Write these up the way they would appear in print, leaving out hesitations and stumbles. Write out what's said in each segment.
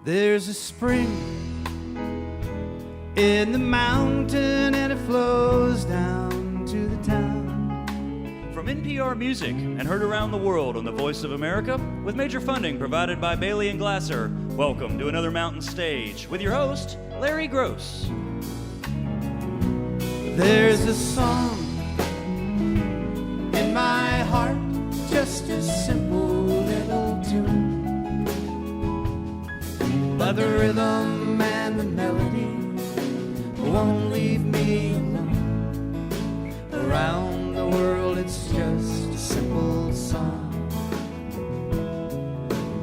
There's a spring in the mountain and it flows down to the town. From NPR Music and heard around the world on the Voice of America with major funding provided by Bailey and Glasser, welcome to another Mountain Stage with your host, Larry Gross. There's a song in my heart, just a simple little tune. But the rhythm and the melody won't leave me alone. Around the world it's just a simple song.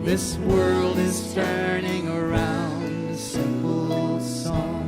This world is turning around a simple song.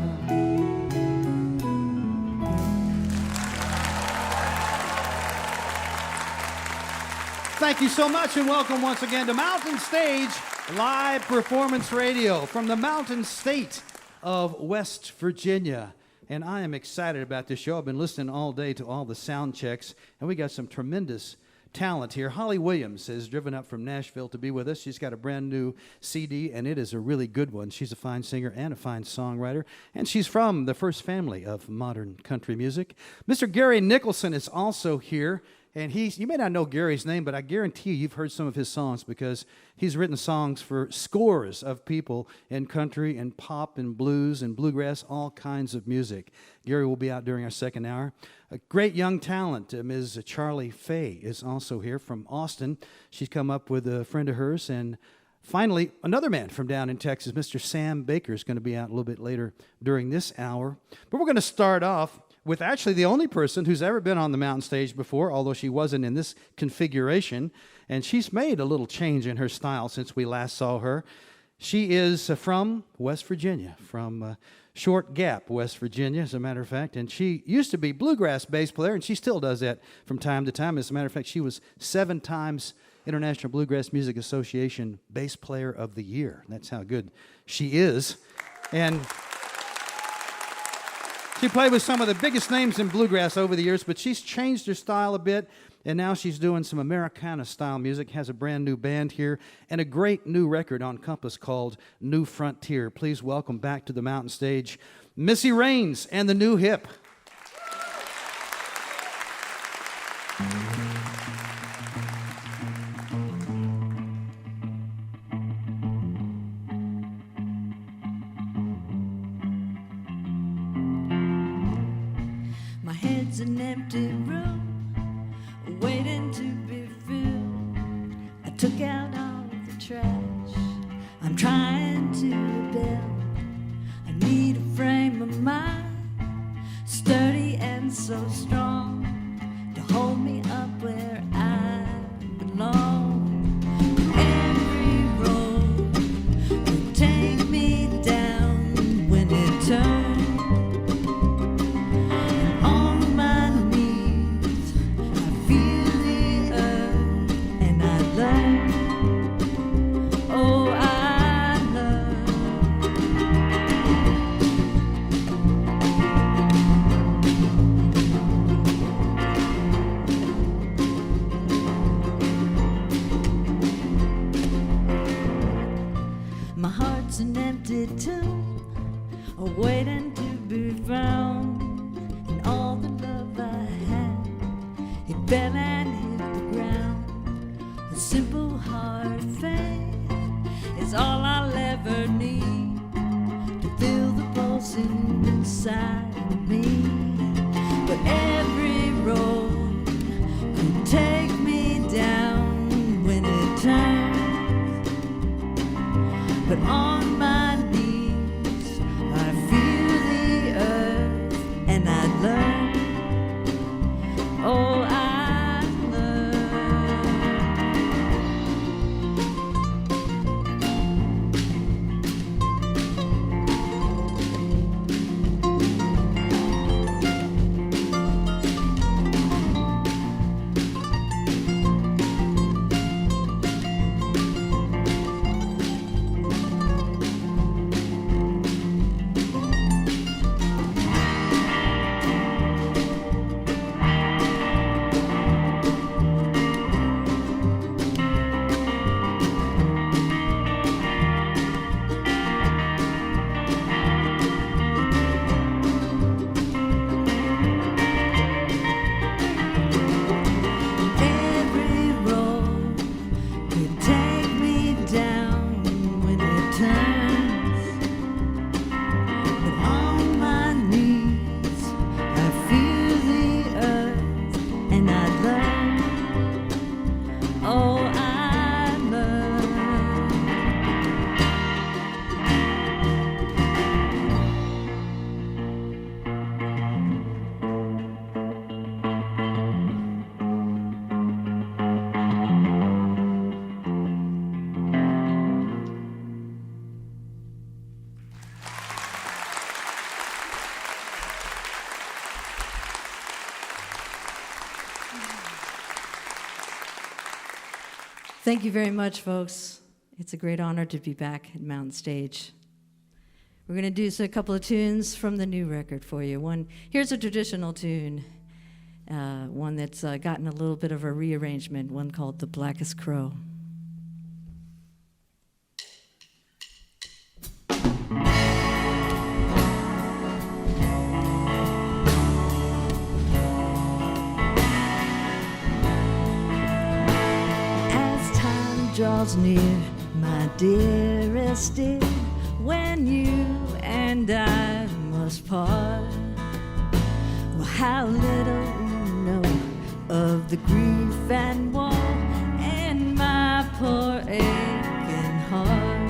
Thank you so much and welcome once again to Mountain Stage Live Performance Radio from the Mountain State of West Virginia. And I am excited about this show. I've been listening all day to all the sound checks, and we got some tremendous talent here. Holly Williams has driven up from Nashville to be with us. She's got a brand new CD, and it is a really good one. She's a fine singer and a fine songwriter, and she's from the first family of modern country music. Mr. Gary Nicholson is also here. And you may not know Gary's name, but I guarantee you've heard some of his songs because he's written songs for scores of people in country and pop and blues and bluegrass, all kinds of music. Gary will be out during our second hour. A great young talent, Ms. Charlie Faye, is also here from Austin. She's come up with a friend of hers. And finally, another man from down in Texas, Mr. Sam Baker, is going to be out a little bit later during this hour. But we're going to start off with actually the only person who's ever been on the mountain stage before, although she wasn't in this configuration, and she's made a little change in her style since we last saw her. She is from West Virginia, from Short Gap, West Virginia, as a matter of fact, and she used to be bluegrass bass player, and she still does that from time to time. As a matter of fact, she was 7 times International Bluegrass Music Association Bass Player of the Year. That's how good she is. And she played with some of the biggest names in bluegrass over the years, but she's changed her style a bit, and now she's doing some Americana-style music, has a brand new band here, and a great new record on Compass called New Frontier. Please welcome back to the mountain stage, Missy Raines and the New Hip. An empty room waiting to be filled. I took out all the trash I'm trying to build. I need a frame of mind, sturdy and so strong, to hold me up where I belong. Every road could take me down when it turns. An empty tomb, waiting to be found. And all the love I had, it fell and hit the ground. A simple hard faith is all I'll ever need to feel the pulse inside of me. But every road could take me down when it turns. But on my knees, I feel the earth, and I learn. Oh, I learn. Thank you very much, folks. It's a great honor to be back at Mountain Stage. We're going to do a couple of tunes from the new record for you. Here's a traditional tune, one that's gotten a little bit of a rearrangement, one called The Blackest Crow. Draws near, my dearest dear, when you and I must part. Well, how little you know of the grief and woe in my poor aching heart.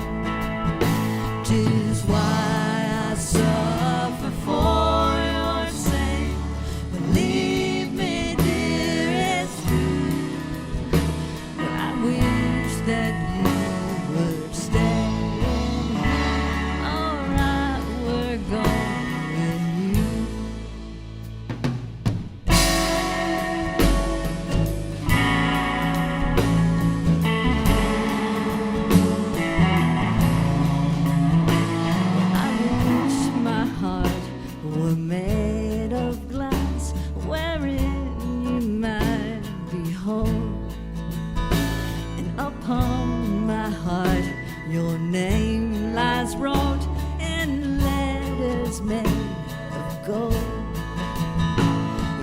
'Tis why I suffer for your sake. Believe me, dearest, I wish that you would stay, or I were gone with you. I wish my heart were made of glass, wherein you might behold. Upon my heart, your name lies wrote in letters made of gold.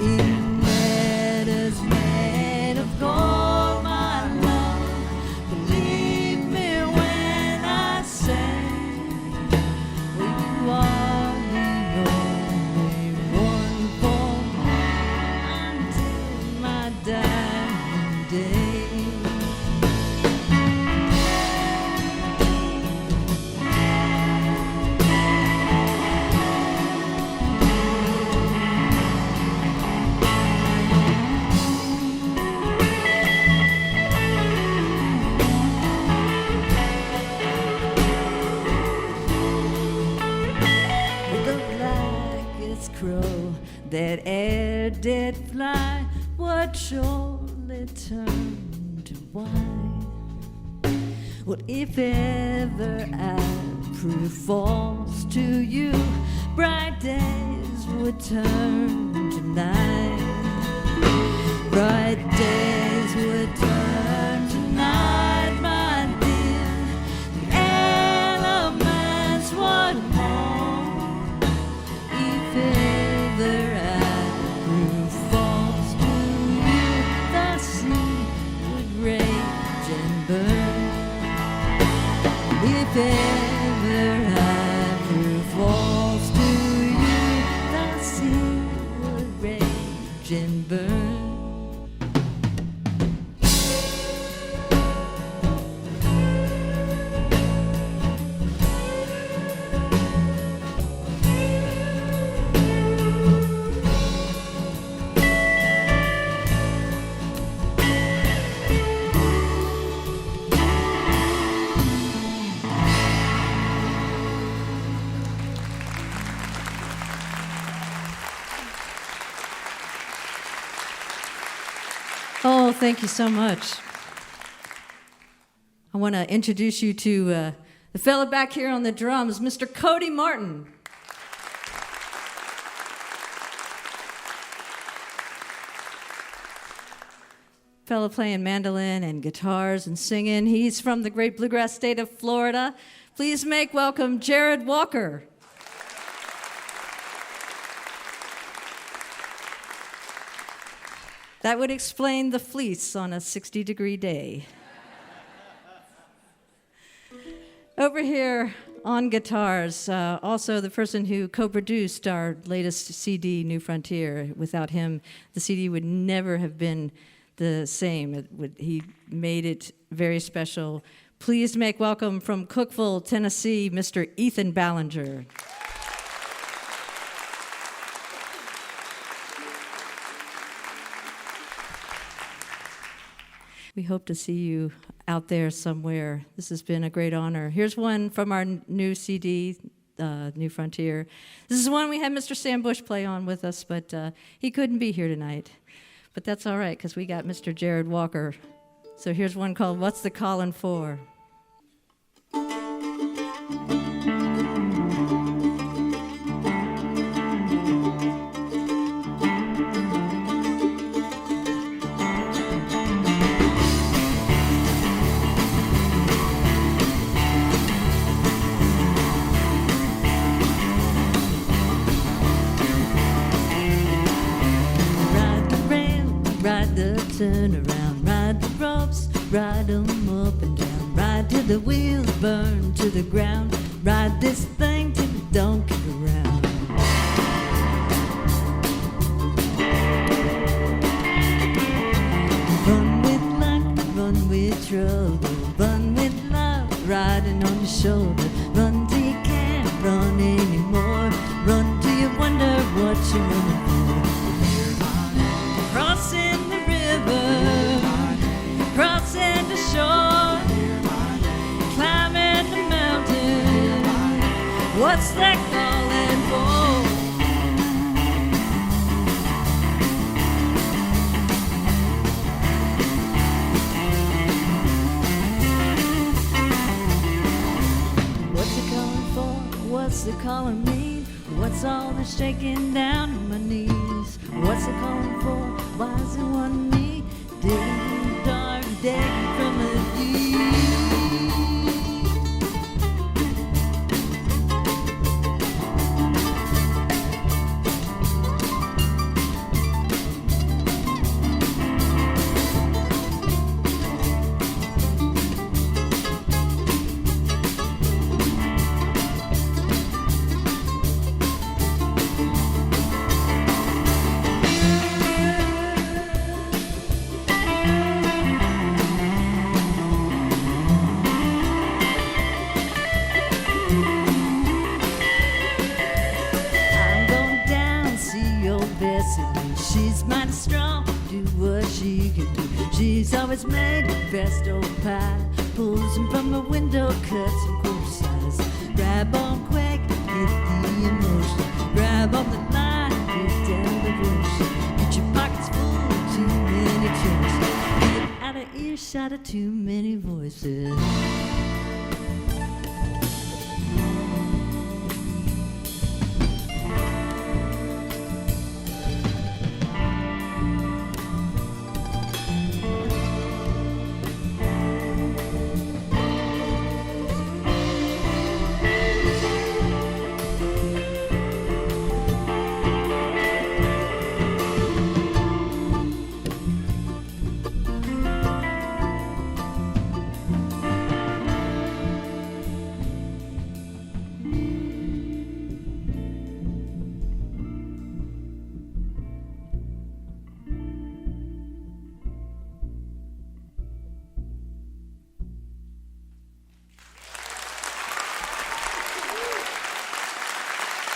In letters made of gold, my love. Believe me when I say, well, you are the only one for me until my dying day. Crow that e'er did fly would surely turn to white. Well, if ever I prove false to you, bright days would turn to night. Bright days would turn to night, my dear. The elements would mourn. If ever I grew false to you, the sea would rage and burn. If ever I grew false to you, the sea would rage and burn. Oh, thank you so much. I want to introduce you to the fella back here on the drums, Mr. Cody Martin. Fella playing mandolin and guitars and singing. He's from the great bluegrass state of Florida. Please make welcome Jared Walker. That would explain the fleece on a 60-degree day. Over here on guitars, also the person who co-produced our latest CD, New Frontier. Without him, the CD would never have been the same. He made it very special. Please make welcome from Cookeville, Tennessee, Mr. Ethan Ballinger. We hope to see you out there somewhere. This has been a great honor. Here's one from our new CD, New Frontier. This is one we had Mr. Sam Bush play on with us, but he couldn't be here tonight. But that's all right, because we got Mr. Jared Walker So here's one called What's the Callin' For? Ride the rail, ride the turnaround, ride the ropes, ride 'em up and down, ride till the wheels burn to the ground, ride this thing till it don't kick around. Run with luck, run with trouble, run with love riding on your shoulder, run till you can't run anymore, run till you wonder what you're running for. Crossing the river, crossing the shore, climbing the mountain, what's that calling for? What's it calling for? What's it calling me? What's all the shaking down on my knees? What's it calling for? Why is it wanting me? Digging in the dark, digging from the deep. I'm going down, see old Bessie. She's mighty strong, do what she can do. She's always made the best old pie. Pulls them from a window, cuts them quarter size. Grab on quick, get the emotion. Grab on the line, get down the bush. Get your pockets full of too many choices. Get out of earshot of too many voices.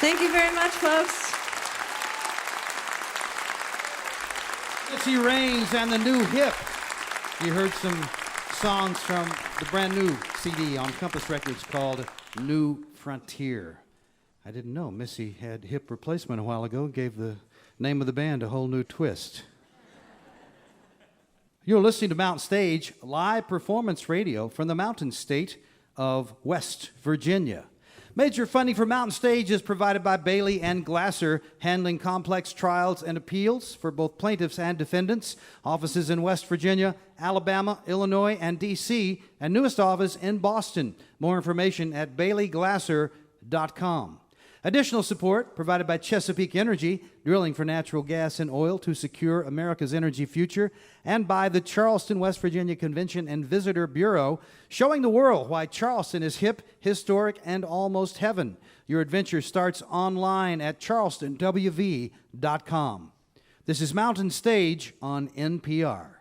Thank you very much, folks. Missy Raines and the New Hip. You heard some songs from the brand new CD on Compass Records called New Frontier. I didn't know Missy had hip replacement a while ago, gave the name of the band a whole new twist. You're listening to Mountain Stage, live performance radio from the Mountain State of West Virginia. Major funding for Mountain Stage is provided by Bailey and Glasser, handling complex trials and appeals for both plaintiffs and defendants. Offices in West Virginia, Alabama, Illinois, and D.C., and newest office in Boston. More information at baileyglasser.com. Additional support provided by Chesapeake Energy, drilling for natural gas and oil to secure America's energy future, and by the Charleston, West Virginia Convention and Visitor Bureau, showing the world why Charleston is hip, historic, and almost heaven. Your adventure starts online at charlestonwv.com. This is Mountain Stage on NPR.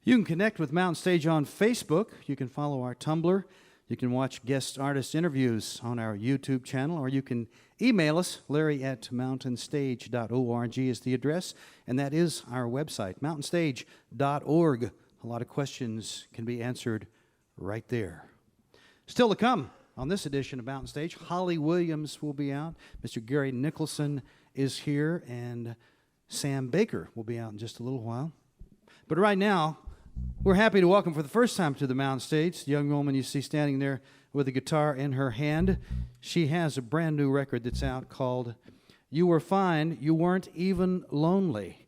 You can connect with Mountain Stage on Facebook. You can follow our Tumblr. You can watch guest artist interviews on our YouTube channel, or you can email us. Larry@mountainstage.org is the address, and that is our website, mountainstage.org. A lot of questions can be answered right there. Still to come on this edition of Mountain Stage, Holly Williams will be out. Mr. Gary Nicholson is here, and Sam Baker will be out in just a little while. But right now, we're happy to welcome for the first time to the Mountain Stage the young woman you see standing there with a guitar in her hand. She has a brand new record that's out called You Were Fine, You Weren't Even Lonely.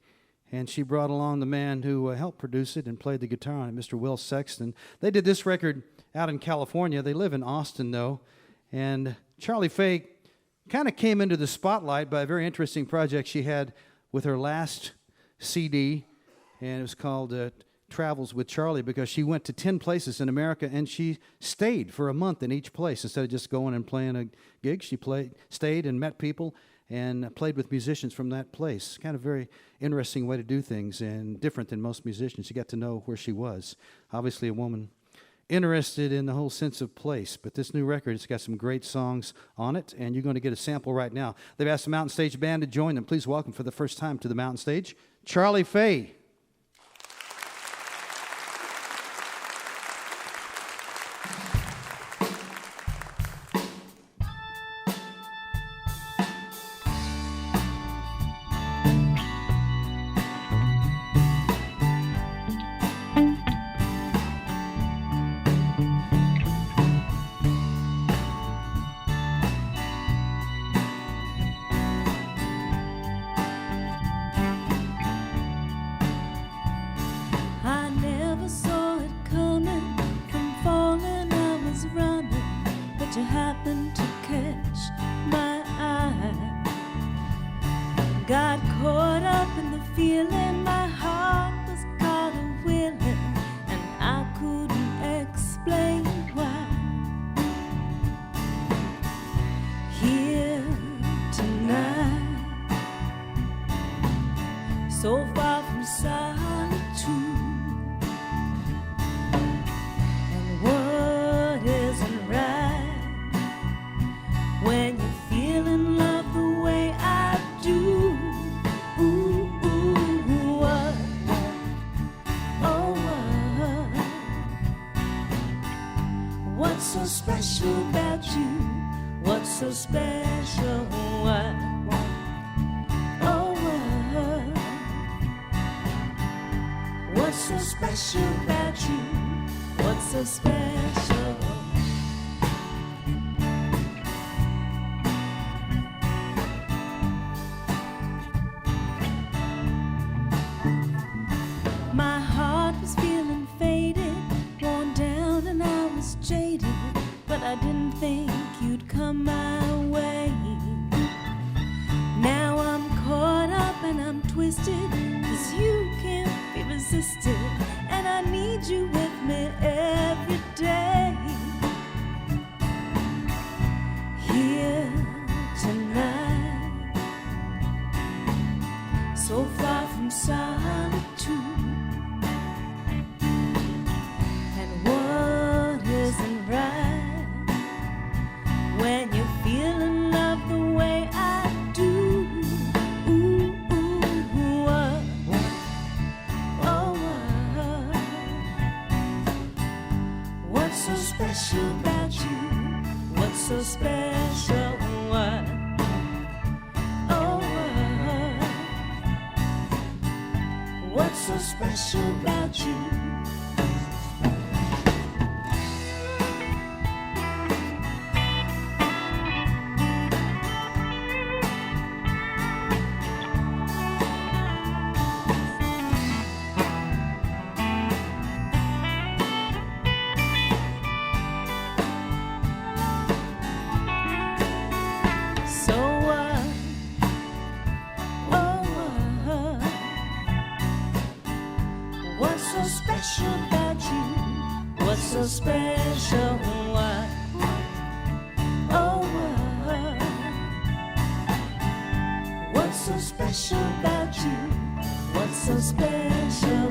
And she brought along the man who helped produce it and played the guitar on it, Mr. Will Sexton. They did this record out in California. They live in Austin, though. And Charlie Faye kind of came into the spotlight by a very interesting project she had with her last CD, and it was called Travels with Charlie, because she went to 10 places in America, and she stayed for a month in each place. Instead of just going and playing a gig, she stayed and met people and played with musicians from that place. Kind of very interesting way to do things, and different than most musicians. You got to know where she was. Obviously a woman interested in the whole sense of place. But this new record, it's got some great songs on it, and you're going to get a sample right now. They've asked the Mountain Stage Band to join them. Please welcome for the first time to the Mountain Stage, Charlie Faye. Got caught up in the feeling, my heart was caught a willing, and I couldn't explain why. Here tonight, so far from solitude, and what isn't right when you're feeling love the way I do. What's so special about you? What's so special? What? Oh, what's so special about you? What's so special? My heart was feeling faded, worn down, and I was jaded, but I didn't think you'd come my way. Now I'm caught up and I'm twisted, 'cause you can't be resisted, and I need you with me every day. Here tonight, so far from solitude, and what isn't right when you're feeling love the way I do. Ooh, ooh, oh, what's so special about you? What's so special? What? Oh, what's so special about you? So special, what? Oh, what's so special about you? What's so special?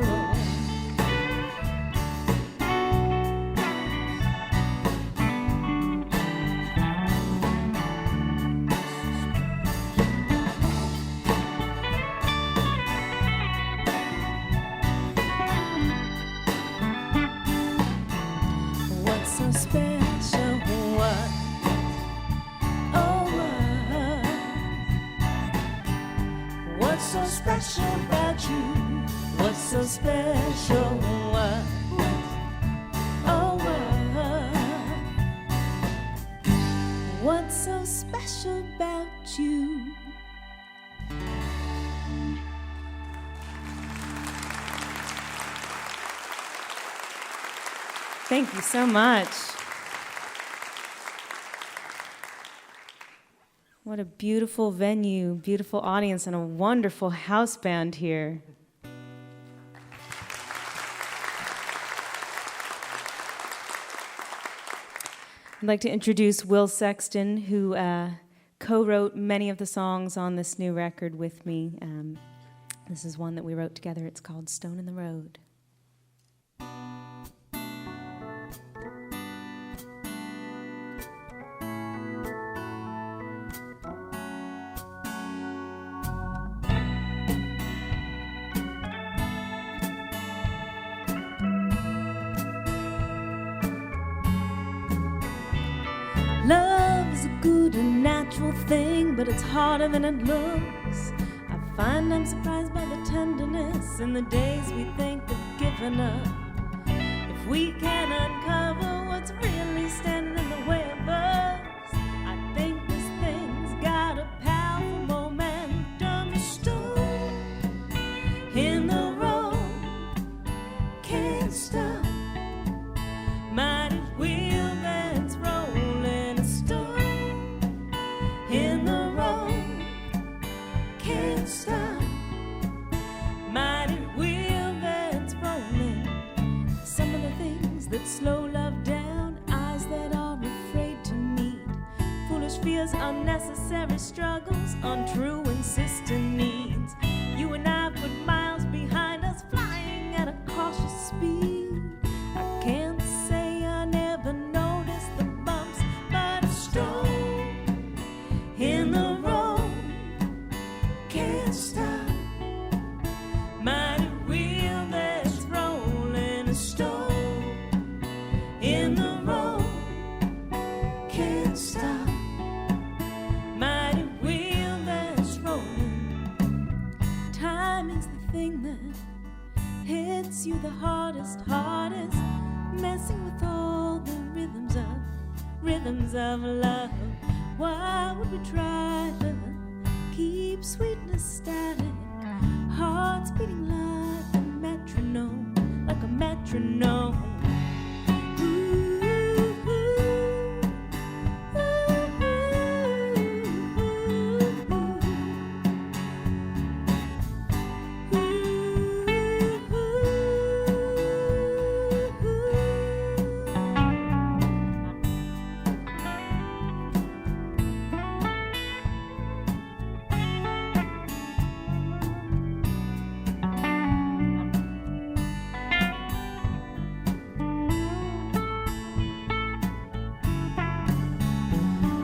so special? What? Oh, what's so special about you? What's so special? What? Oh, what's so special about you? Thank you so much. What a beautiful venue, beautiful audience, and a wonderful house band here. I'd like to introduce Will Sexton, who co-wrote many of the songs on this new record with me. This is one that we wrote together. It's called Stone in the Road. Love is a good and natural thing, but it's harder than it looks. I find I'm surprised by the tenderness in the days we think of giving up. If we can uncover what's really standing in the way of us, I think this thing's got a powerful momentum. The stone in the road can't stop. Mighty wheel that's rolling, a stone in the road can't stop. Mighty wheel that's rolling. Some of the things that slow love down, eyes that are afraid to meet, foolish fears, unnecessary struggles, untrue insistent needs. You and I put miles behind us, flying at a cautious speed. I can't say I never noticed the bumps, but a stone in the road can't stop. Mighty wheel that's rolling, a stone in the road can't stop. Mighty wheel that's rolling. Timing's the thing that hits you the hardest, messing with all the rhythms of love. Why would we try to keep sweetness static? Hearts beating like a metronome, like a metronome.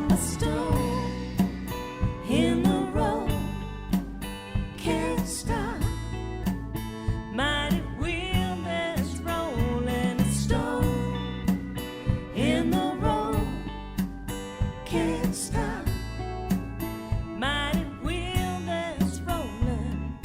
A stone in the road can't stop. Mighty wheel that's rolling, a stone in the road can't stop. Mighty wheel that's rolling.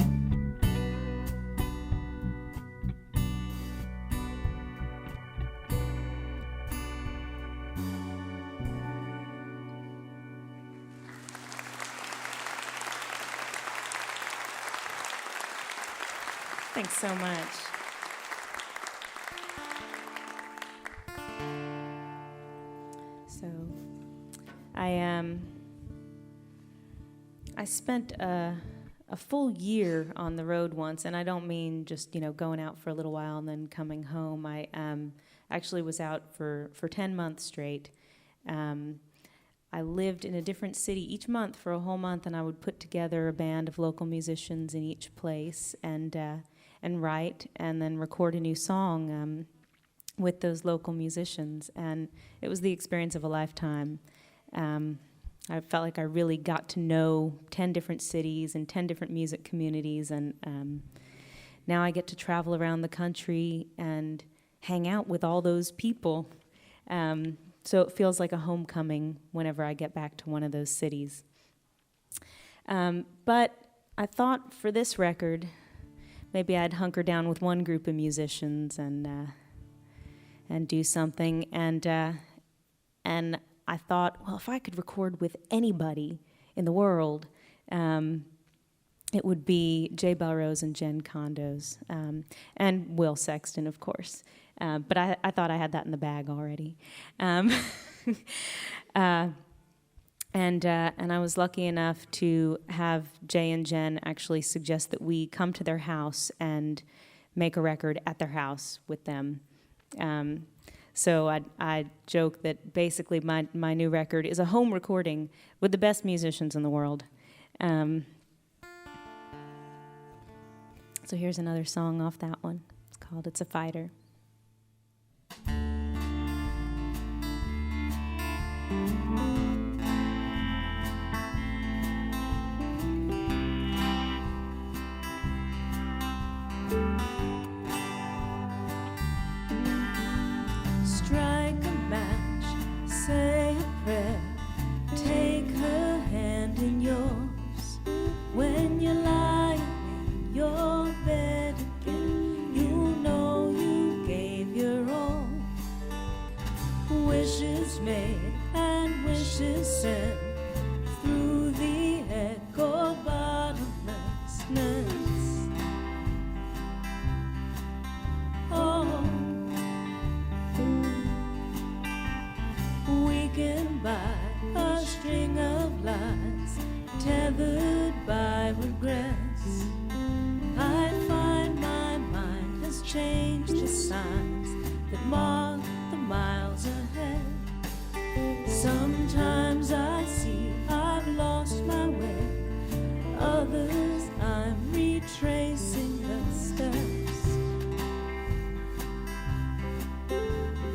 Thanks so much. So, I spent a full year on the road once, and I don't mean just going out for a little while and then coming home. I actually was out for 10 months straight. I lived in a different city each month for a whole month, and I would put together a band of local musicians in each place and write and then record a new song with those local musicians. And it was the experience of a lifetime. I felt like I really got to know 10 different cities and 10 different music communities, and now I get to travel around the country and hang out with all those people. So it feels like a homecoming whenever I get back to one of those cities. But I thought for this record, maybe I'd hunker down with one group of musicians and do something. And I thought, well, if I could record with anybody in the world, it would be Jay Belrose and Jen Condos, and Will Sexton, of course. But I thought I had that in the bag already. And I was lucky enough to have Jay and Jen actually suggest that we come to their house and make a record at their house with them. So I joke that basically my new record is a home recording with the best musicians in the world. So here's another song off that one. It's called It's a Fighter. Strike a match, say a prayer, take her hand in yours. When you're lying in your bed again, you know you gave your all. Wishes made and wishes sent through the echo bottomlessness. Oh, weakened by a string of lies, tethered by regrets. I find my mind has changed the signs that mark the miles ahead. Sometimes I see I've lost my way, others I'm retracing the steps.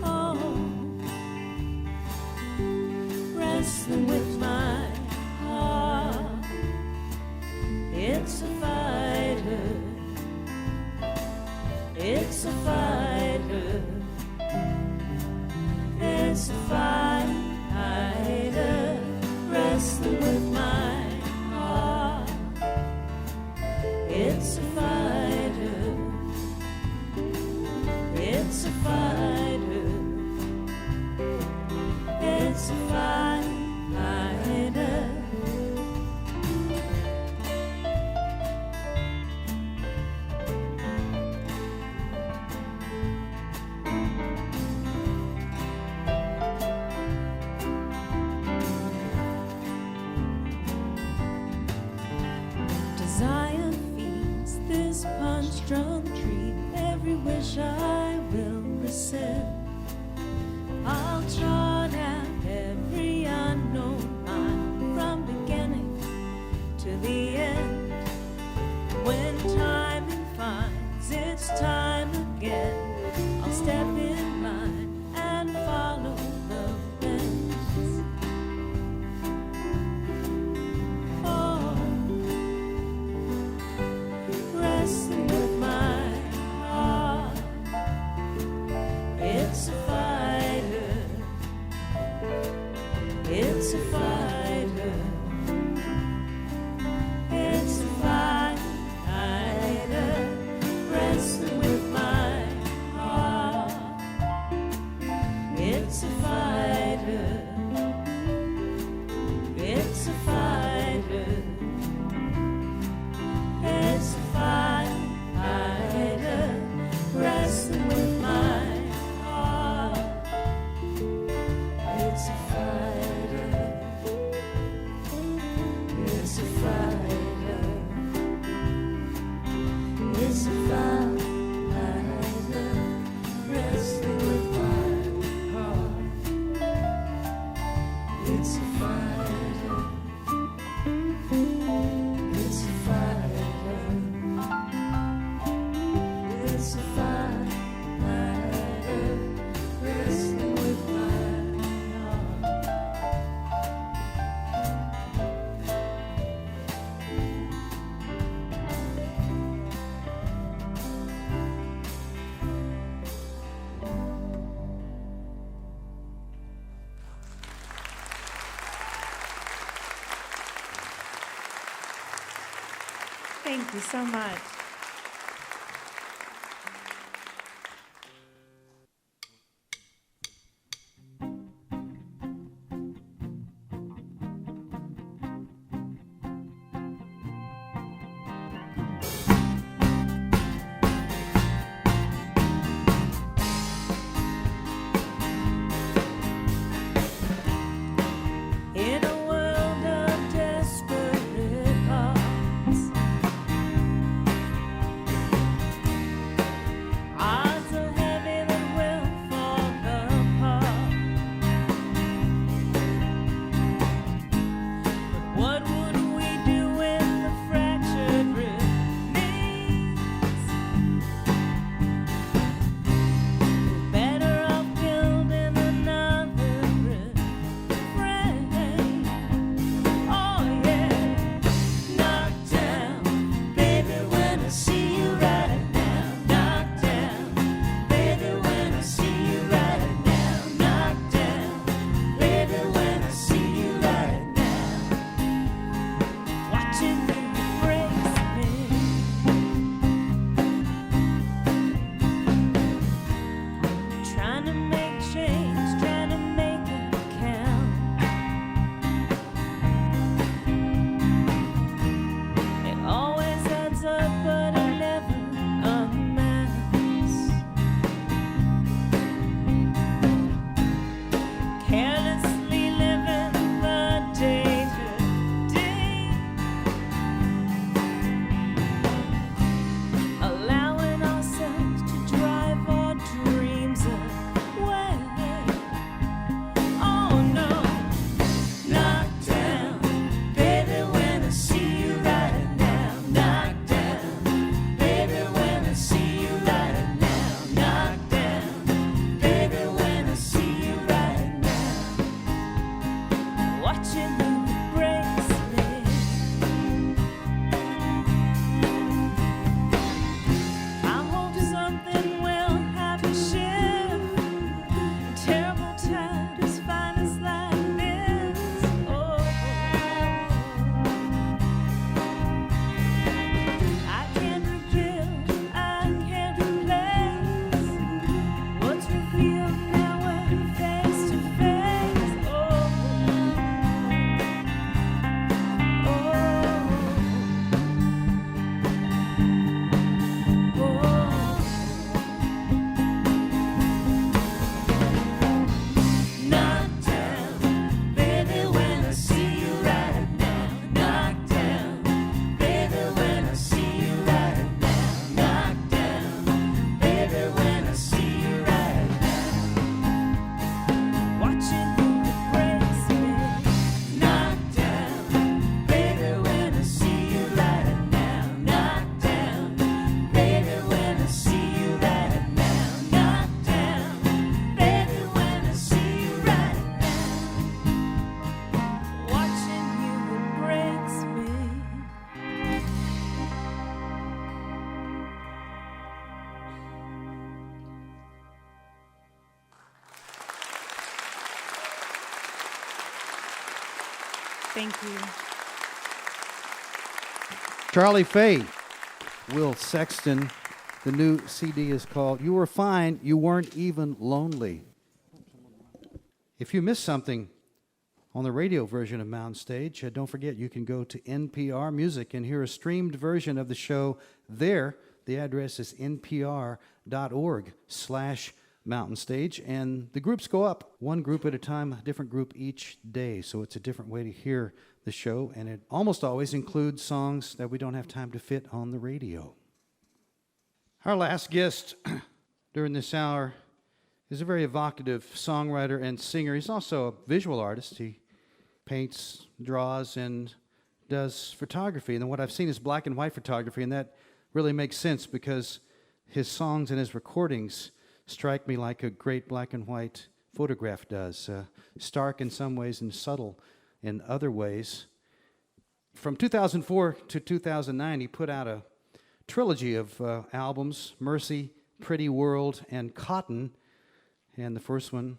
Oh, wrestling with my heart, it's a fighter, it's a fighter, it's a fighter, wrestling with my heart, it's a fighter, it's a fighter, it's a fighter. Desire feeds this punch-drunk tree. Every wish I will rescind. I'll trot out every unknown mile from beginning to the end. When timing finds its time again, I'll step in line and follow the winds. Oh, wrestling with my heart, it's a fighter, it's a fighter, it's a fighter, wrestling with my heart, it's a fighter, it's a fighter, it's a fighter, wrestling with my heart, it's a fighter, it's a fighter, it's a fighter, wrestling with my heart, Thank you so much. In a world of desperate hearts, odds are heavy that we'll fall apart. But what would we do with the fractured remains? We're better off building another frame. Oh yeah, knock down, baby, when I see you right now. Knock down, baby, when I see you right now. Knock down, baby, when I see you right now. Watching you breaks me. Trying to make change, trying to make it count. It always adds up, but it never amounts. Carelessly living the day to day, allowing ourselves to drive our dreams away. Oh no, knock down, baby, when I see you right now. Knock down, baby, when I see you right now. Knock down, baby, when I see you right now. Watching you breaks me. I hope something will have to shift. Terrible times find us like this. Oh, I can't rebuild, I can't replace what's revealed now we're face to face. Oh, oh, knock down, baby, when I see you right now. Knock down, baby, when I see you right now. Knock down, baby, when I see you right now. Watching you breaks me. Knock down, baby, when I see you right now. Knock down, baby, when I see you right now. Knock down, baby, when I see you right now. Watching you breaks me. Thank you. Charlie Faye, Will Sexton. The new CD is called You Were Fine, You Weren't Even Lonely. If you missed something on the radio version of Mountain Stage, don't forget you can go to NPR Music and hear a streamed version of the show there. The address is npr.org/Mountain Stage, and the groups go up one group at a time, a different group each day, so it's a different way to hear the show, and it almost always includes songs that we don't have time to fit on the radio. Our last guest during this hour is a very evocative songwriter and singer. He's also a visual artist. He paints, draws, and does photography. And what I've seen is black and white photography, and that really makes sense because his songs and his recordings strike me like a great black and white photograph does, stark in some ways and subtle in other ways. From 2004 to 2009, he put out a trilogy of albums, Mercy, Pretty World, and Cotton. And the first one,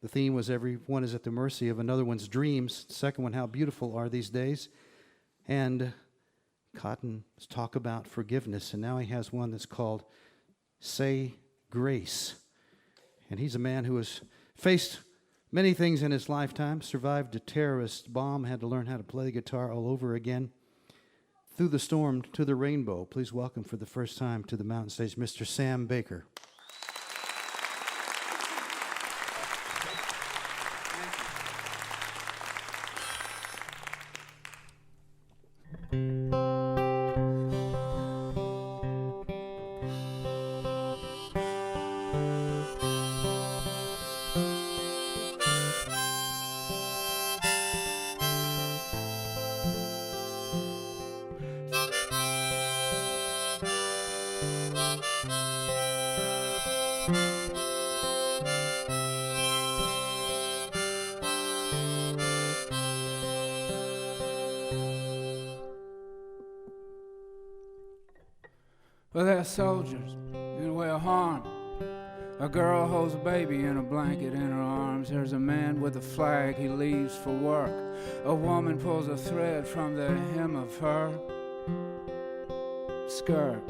the theme was everyone is at the mercy of another one's dreams. The second one, how beautiful are these days. And Cotton's talk about forgiveness, and now he has one that's called Say Grace. And he's a man who has faced many things in his lifetime, survived a terrorist bomb, had to learn how to play the guitar all over again. Through the storm to the rainbow, please welcome for the first time to the mountain stage, Mr. Sam Baker. Well, they're soldiers in a way of harm. A girl holds a baby in a blanket in her arms. There's a man with a flag, he leaves for work. A woman pulls a thread from the hem of her skirt.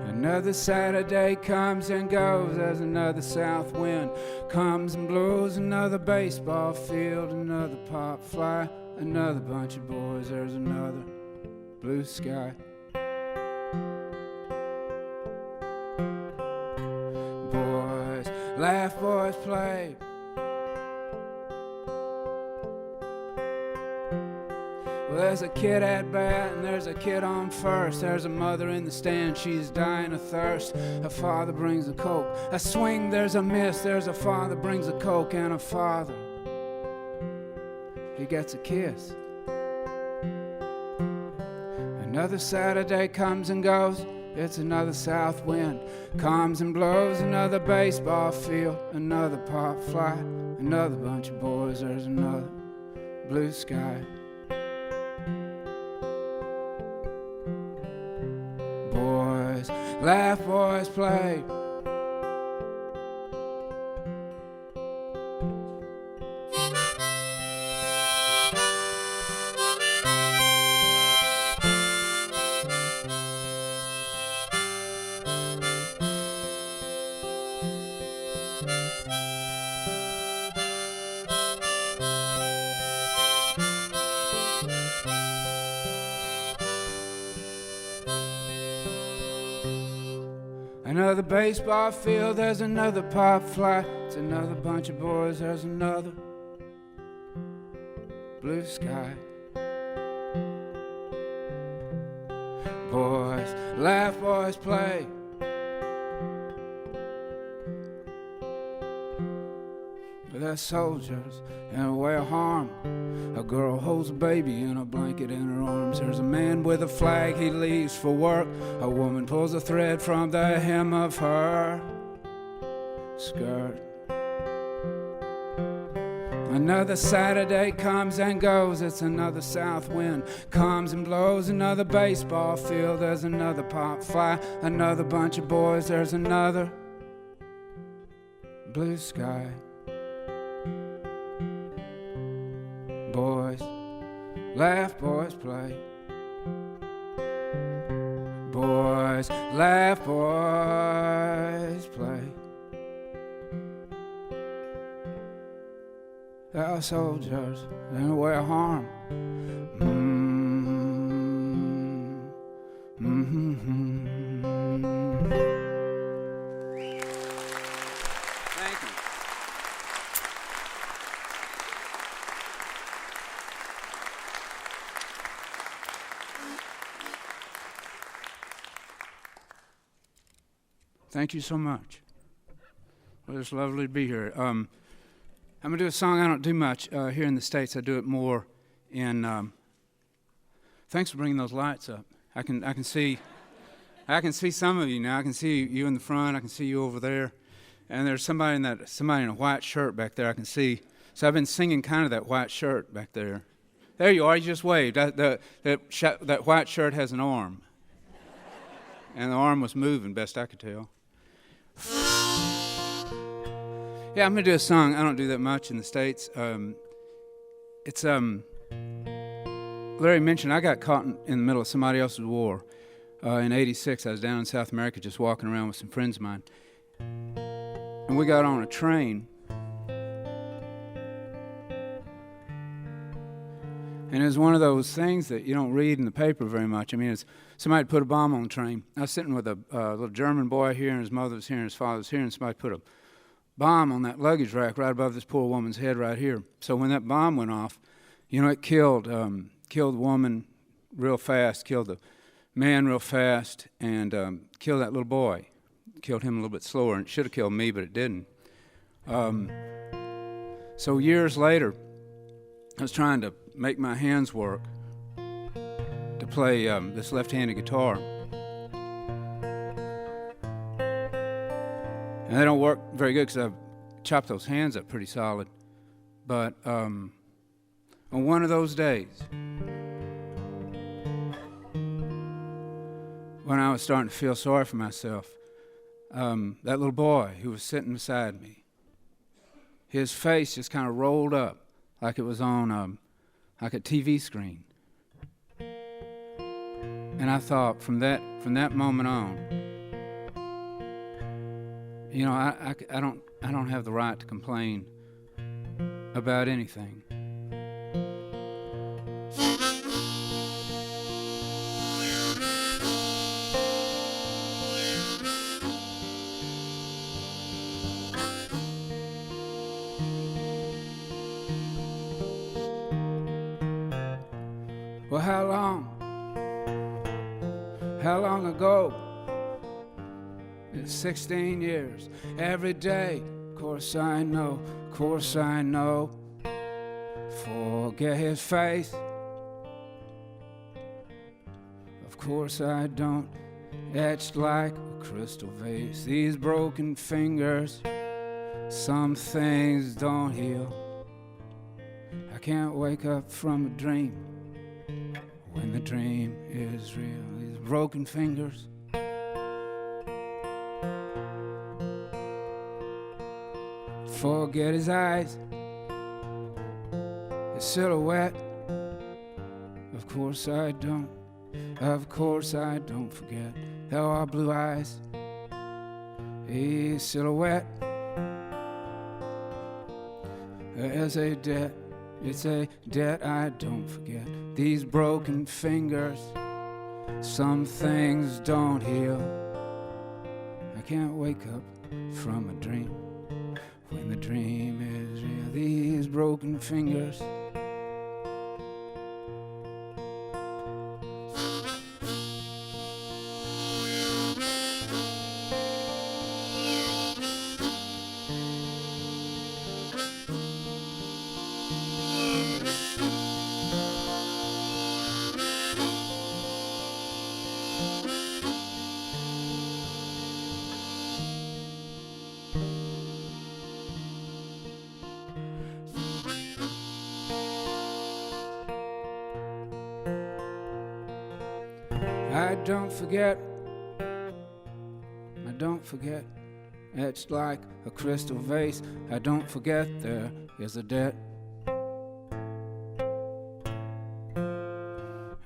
Another Saturday comes and goes. There's another south wind comes and blows. Another baseball field, another pop fly, another bunch of boys. There's another blue sky. Boys laugh, boys play. Well, there's a kid at bat and there's a kid on first. There's a mother in the stand, she's dying of thirst. A father brings a Coke. A swing, there's a miss. There's a father brings a Coke, and a father, he gets a kiss. Another Saturday comes and goes. It's another south wind comes and blows. Another baseball field, another pop fly, another bunch of boys. There's another blue sky. Boys laugh, boys play. Another baseball field, there's another pop fly. It's another bunch of boys, there's another blue sky. Boys laugh, boys play. But they're soldiers in a way of harm. A girl holds a baby in a blanket in her arms. There's a man with a flag, he leaves for work. A woman pulls a thread from the hem of her skirt. Another Saturday comes and goes. It's another south wind comes and blows. Another baseball field, there's another pop fly, another bunch of boys. There's another blue sky. Boys laugh, boys play. Boys laugh, boys play. They are soldiers in a way of harm. Thank you. Thank you so much. Well, it's lovely to be here. I'm going to do a song I don't do much here in the States. I do it more in... thanks for bringing those lights up. I can see some of you now. I can see you in the front. I can see you over there. And there's somebody in a white shirt back there I can see. So I've been singing kind of that white shirt back there. There you are. You just waved. That white shirt has an arm. And the arm was moving, best I could tell. Yeah, I'm going to do a song. I don't do that much in the States. It's Larry mentioned, I got caught in the middle of somebody else's war. In '86, I was down in South America just walking around with some friends of mine. And we got on a train. And it was one of those things that you don't read in the paper very much. I mean, it's somebody put a bomb on the train. I was sitting with a little German boy here, and his mother was here, and his father was here, and somebody put a bomb on that luggage rack right above this poor woman's head right here. So when that bomb went off, you know, it killed the woman real fast, killed the man real fast, and killed that little boy. Killed him a little bit slower, and it should have killed me, but it didn't. So years later, I was trying to make my hands work to play this left-handed guitar. And they don't work very good because I've chopped those hands up pretty solid. But on one of those days, when I was starting to feel sorry for myself, that little boy who was sitting beside me, his face just kind of rolled up like it was on like a TV screen. And I thought, from that moment on, you know, I don't have the right to complain about anything. Well, how long ago? It's 16 years. Every day, of course I know. Forget his face. Of course I don't. Etched like a crystal vase. These broken fingers, some things don't heal. I can't wake up from a dream when the dream is real. These broken fingers. Forget his eyes, his silhouette. Of course I don't forget. There are blue eyes, his silhouette. There's a debt, it's a debt I don't forget. These broken fingers, some things don't heal. I can't wake up from a dream when the dream is real. These broken fingers. I don't forget, etched like a crystal vase. I don't forget there is a debt.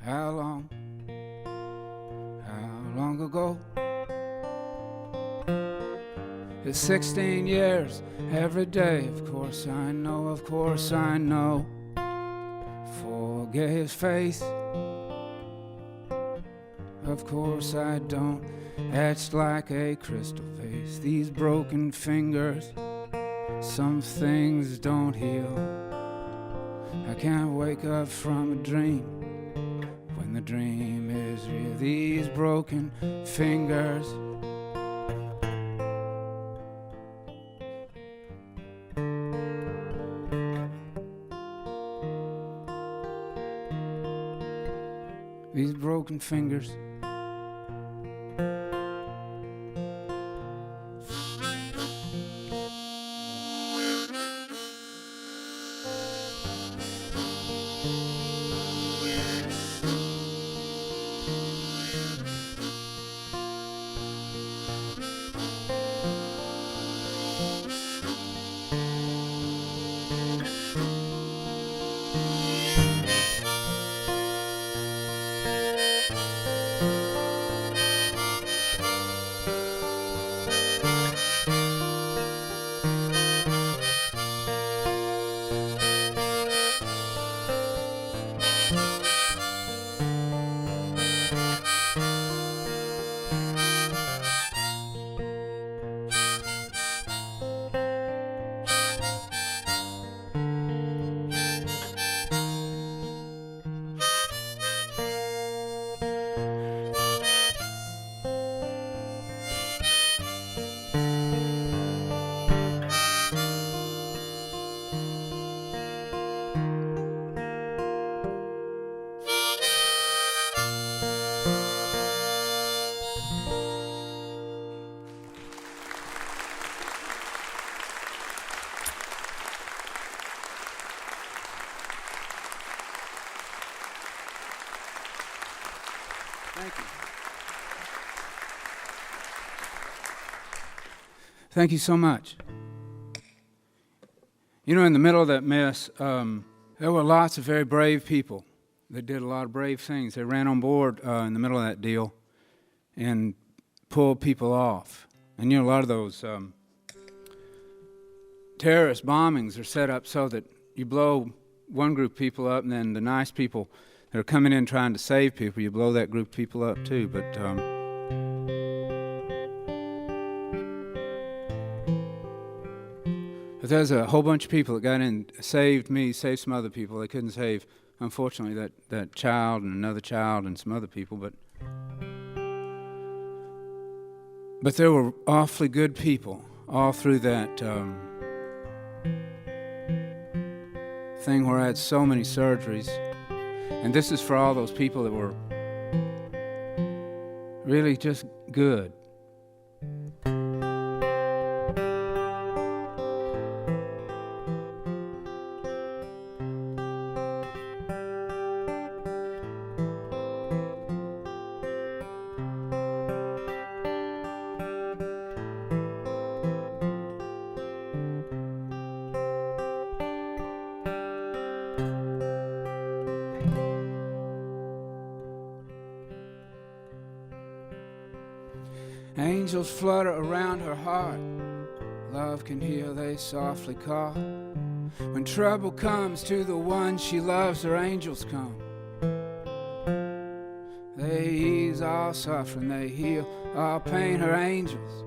How long ago? It's 16 years, every day. Of course I know. Forget his face. Of course I don't. Etched like a crystal vase. These broken fingers, some things don't heal. I can't wake up from a dream when the dream is real. These broken fingers. These broken fingers. Thank you so much. You know, in the middle of that mess, there were lots of very brave people that did a lot of brave things. They ran on board in the middle of that deal and pulled people off. And, you know, a lot of those terrorist bombings are set up so that you blow one group of people up, and then the nice people that are coming in trying to save people, you blow that group of people up too. But there's a whole bunch of people that got in, saved me, saved some other people. They couldn't save, unfortunately, that child and another child and some other people. But there were awfully good people all through that thing where I had so many surgeries. And this is for all those people that were really just good. Angels flutter around her heart. Love can hear, they softly call. When trouble comes to the one she loves, her angels come. They ease all suffering, they heal all pain. Her angels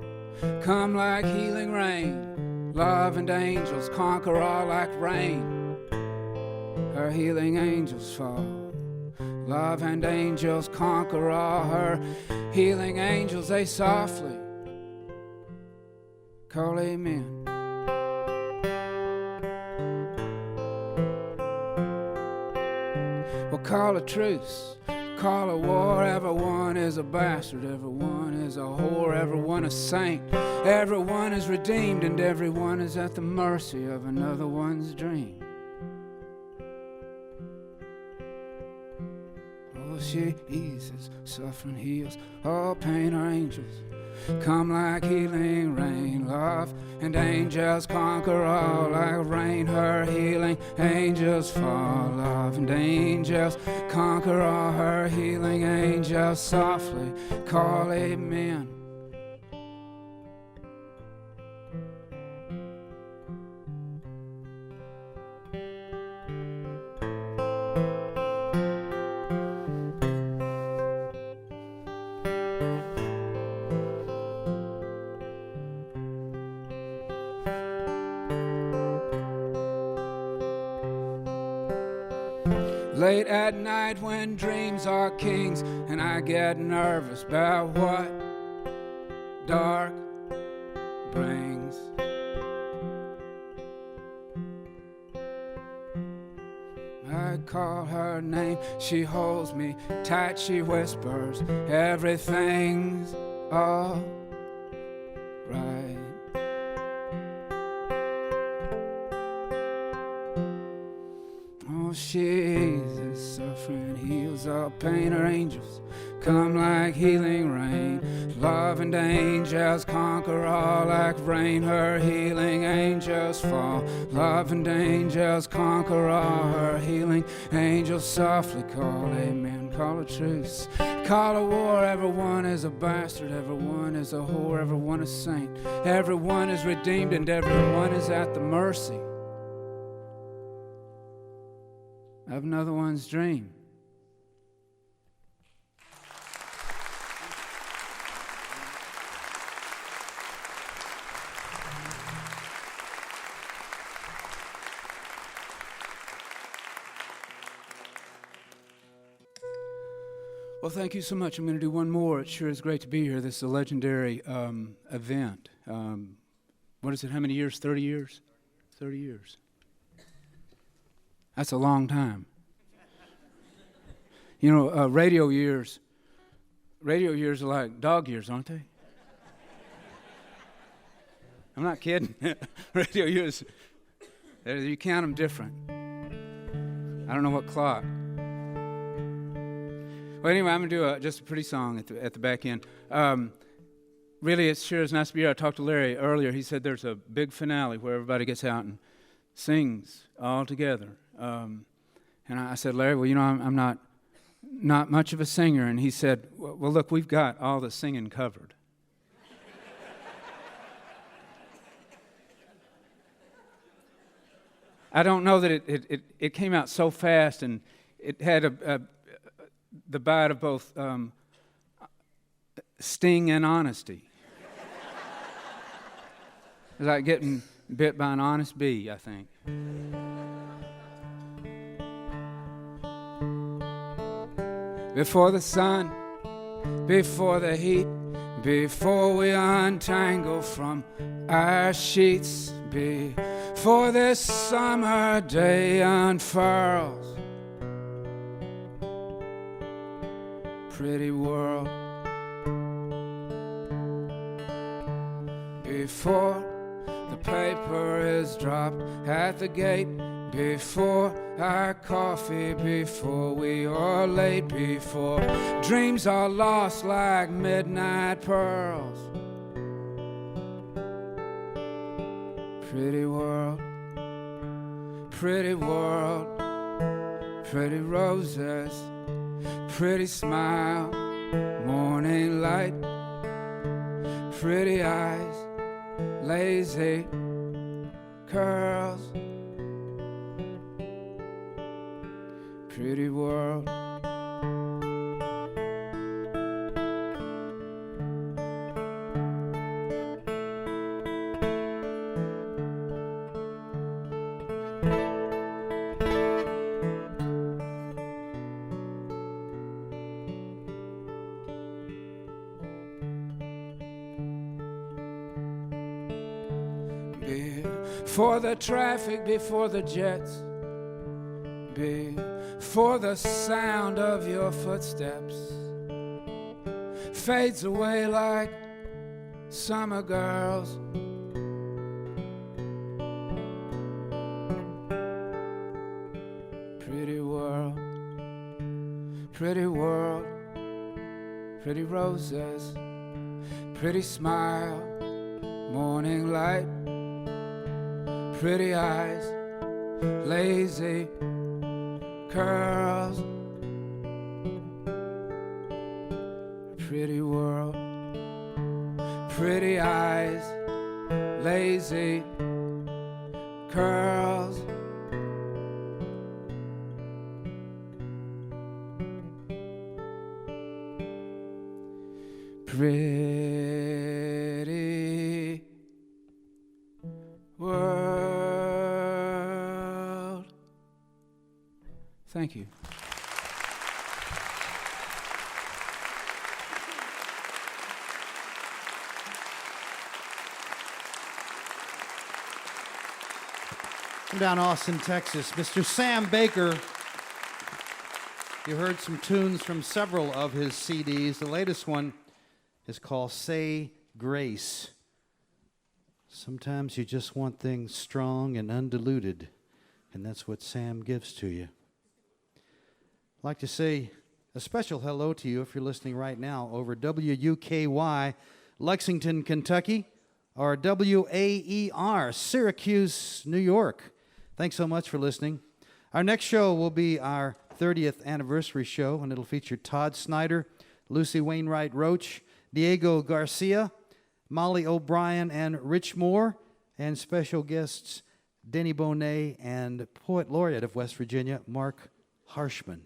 come like healing rain. Love and angels conquer all like rain. Her healing angels fall. Love and angels conquer all. Her healing angels, they softly call amen. Well, call a truce, call a war. Everyone is a bastard, everyone is a whore, everyone a saint, everyone is redeemed, and everyone is at the mercy of another one's dream. She eases, suffering heals, all pain. Her angels come like healing rain. Love and angels conquer all like rain. Her healing angels fall. Love and angels conquer all. Her healing angels softly call amen. Late at night when dreams are kings and I get nervous about what dark brings. I call her name, she holds me tight, she whispers, everything's all right. Oh, Jesus, suffering heals all pain. Her angels come like healing rain. Love and angels conquer all like rain. Her healing angels fall. Love and angels conquer all. Her healing angels softly call amen. Call a truce, call a war. Everyone is a bastard, everyone is a whore, everyone is a saint, everyone is redeemed, and everyone is at the mercy of another one's dream. Well, thank you so much. I'm going to do one more. It sure is great to be here. This is a legendary event. What is it? How many years? 30 years? 30 years. That's a long time. You know, radio years are like dog years, aren't they? I'm not kidding. Radio years, you count them different. I don't know what clock. Well, anyway, I'm going to do just a pretty song at the back end. really, it sure is nice to be here. I talked to Larry earlier. He said there's a big finale where everybody gets out and sings all together. And I said, Larry, well, I'm not much of a singer. And he said, well, look, we've got all the singing covered. I don't know that it came out so fast, and it had the bite of both sting and honesty. It's like getting bit by an honest bee, I think. Before the sun, before the heat, before we untangle from our sheets, before this summer day unfurls, pretty world, before the paper is dropped at the gate, before our coffee, before we are late, before dreams are lost like midnight pearls. Pretty world, pretty world, pretty roses, pretty smile, morning light, pretty eyes, lazy curls. Pretty world. Before the traffic, before the jets, before the sound of your footsteps fades away like summer girls. Pretty world, pretty world, pretty roses, pretty smile, morning light, pretty eyes, lazy curls. Pretty world, pretty eyes, lazy curls. Pretty world. Thank you. From down Austin, Texas, Mr. Sam Baker. You heard some tunes from several of his CDs. The latest one is called Say Grace. Sometimes you just want things strong and undiluted, and that's what Sam gives to you. I'd like to say a special hello to you if you're listening right now over WUKY, Lexington, Kentucky, or WAER, Syracuse, New York. Thanks so much for listening. Our next show will be our 30th anniversary show, and it'll feature Todd Snyder, Lucy Wainwright Roach, Diego Garcia, Molly O'Brien, and Rich Moore, and special guests Denny Bonet and Poet Laureate of West Virginia, Mark Harshman.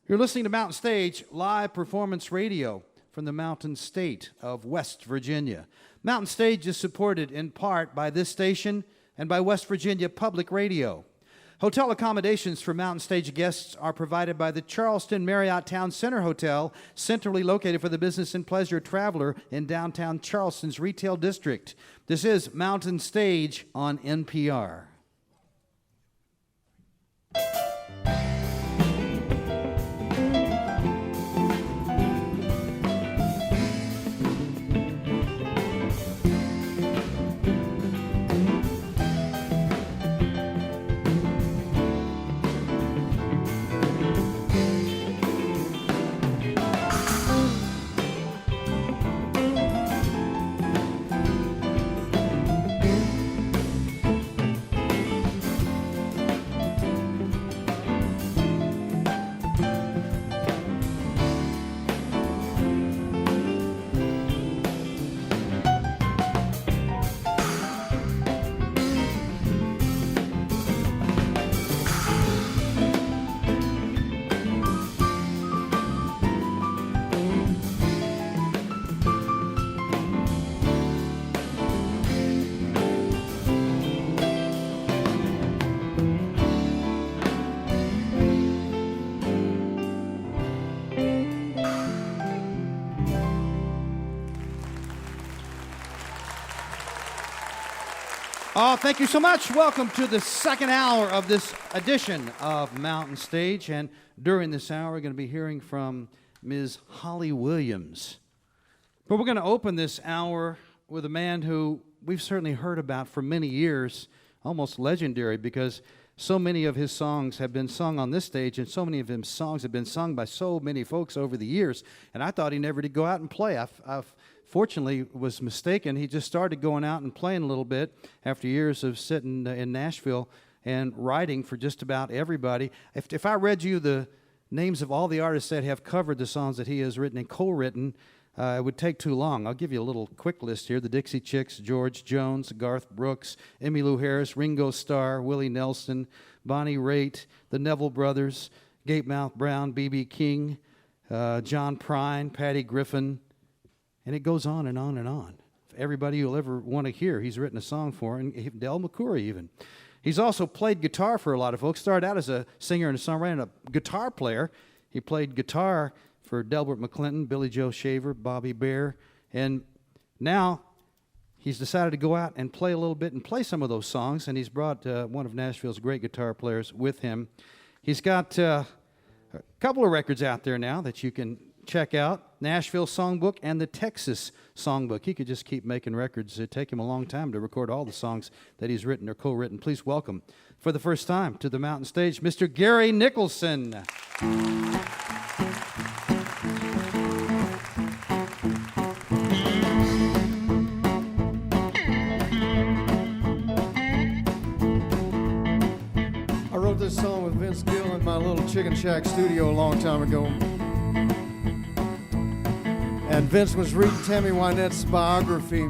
You're listening to Mountain Stage Live Performance Radio from the Mountain State of West Virginia. Mountain Stage is supported in part by this station and by West Virginia Public Radio. Hotel accommodations for Mountain Stage guests are provided by the Charleston Marriott Town Center Hotel, centrally located for the business and pleasure traveler in downtown Charleston's retail district. This is Mountain Stage on NPR. Oh, thank you so much. Welcome to the second hour of this edition of Mountain Stage. And during this hour, we're going to be hearing from Ms. Holly Williams. But we're going to open this hour with a man who we've certainly heard about for many years, almost legendary, because so many of his songs have been sung on this stage, and so many of his songs have been sung by so many folks over the years. And I thought he never did go out and play. I've fortunately was mistaken. He just started going out and playing a little bit after years of sitting in Nashville and writing for just about everybody. If I read you the names of all the artists that have covered the songs that he has written and co-written, it would take too long. I'll give you a little quick list here. The Dixie Chicks, George Jones, Garth Brooks, Emmylou Harris, Ringo Starr, Willie Nelson, Bonnie Raitt, the Neville Brothers, Gatemouth Brown, B.B. King, John Prine, Patty Griffin, and it goes on and on and on. Everybody you'll ever want to hear, he's written a song for, and Del McCoury even. He's also played guitar for a lot of folks. Started out as a singer and a songwriter and a guitar player. He played guitar for Delbert McClinton, Billy Joe Shaver, Bobby Bare, and now he's decided to go out and play a little bit and play some of those songs, and he's brought one of Nashville's great guitar players with him. He's got a couple of records out there now that you can check out, Nashville Songbook and the Texas Songbook. He could just keep making records. It'd take him a long time to record all the songs that he's written or co-written. Please welcome, for the first time to the Mountain Stage, Mr. Gary Nicholson. I wrote this song with Vince Gill in my little Chicken Shack studio a long time ago. And Vince was reading Tammy Wynette's biography.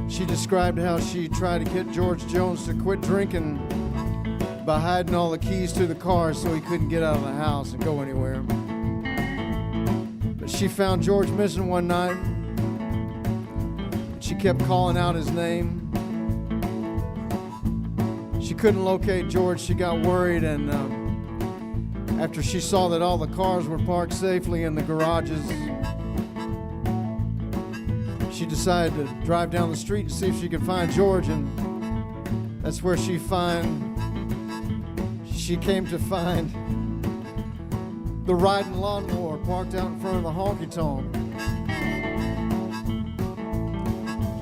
She described how she tried to get George Jones to quit drinking by hiding all the keys to the car so he couldn't get out of the house and go anywhere. But she found George missing one night. She kept calling out his name. She couldn't locate George. She got worried, and after she saw that all the cars were parked safely in the garages, she decided to drive down the street to see if she could find George, and that's where she came to find the riding lawnmower parked out in front of the honky-tonk.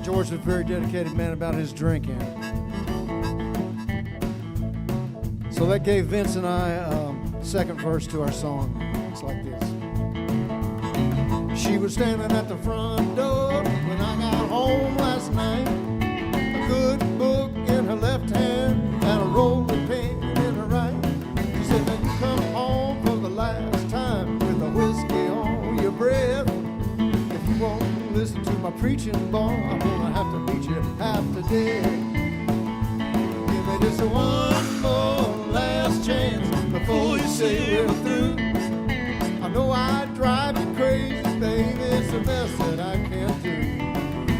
George was a very dedicated man about his drinking. So that gave Vince and I second verse to our song. It's like this. She was standing at the front door when I got home last night, a good book in her left hand and a roll of pen in her right. She said, "Now you come home for the last time with a whiskey on your breath. If you won't listen to my preaching, boy, I'm gonna have to beat you half to death. Give me just one more last chance before you say we're through. I know I drive you crazy, baby, it's a mess that I can't do.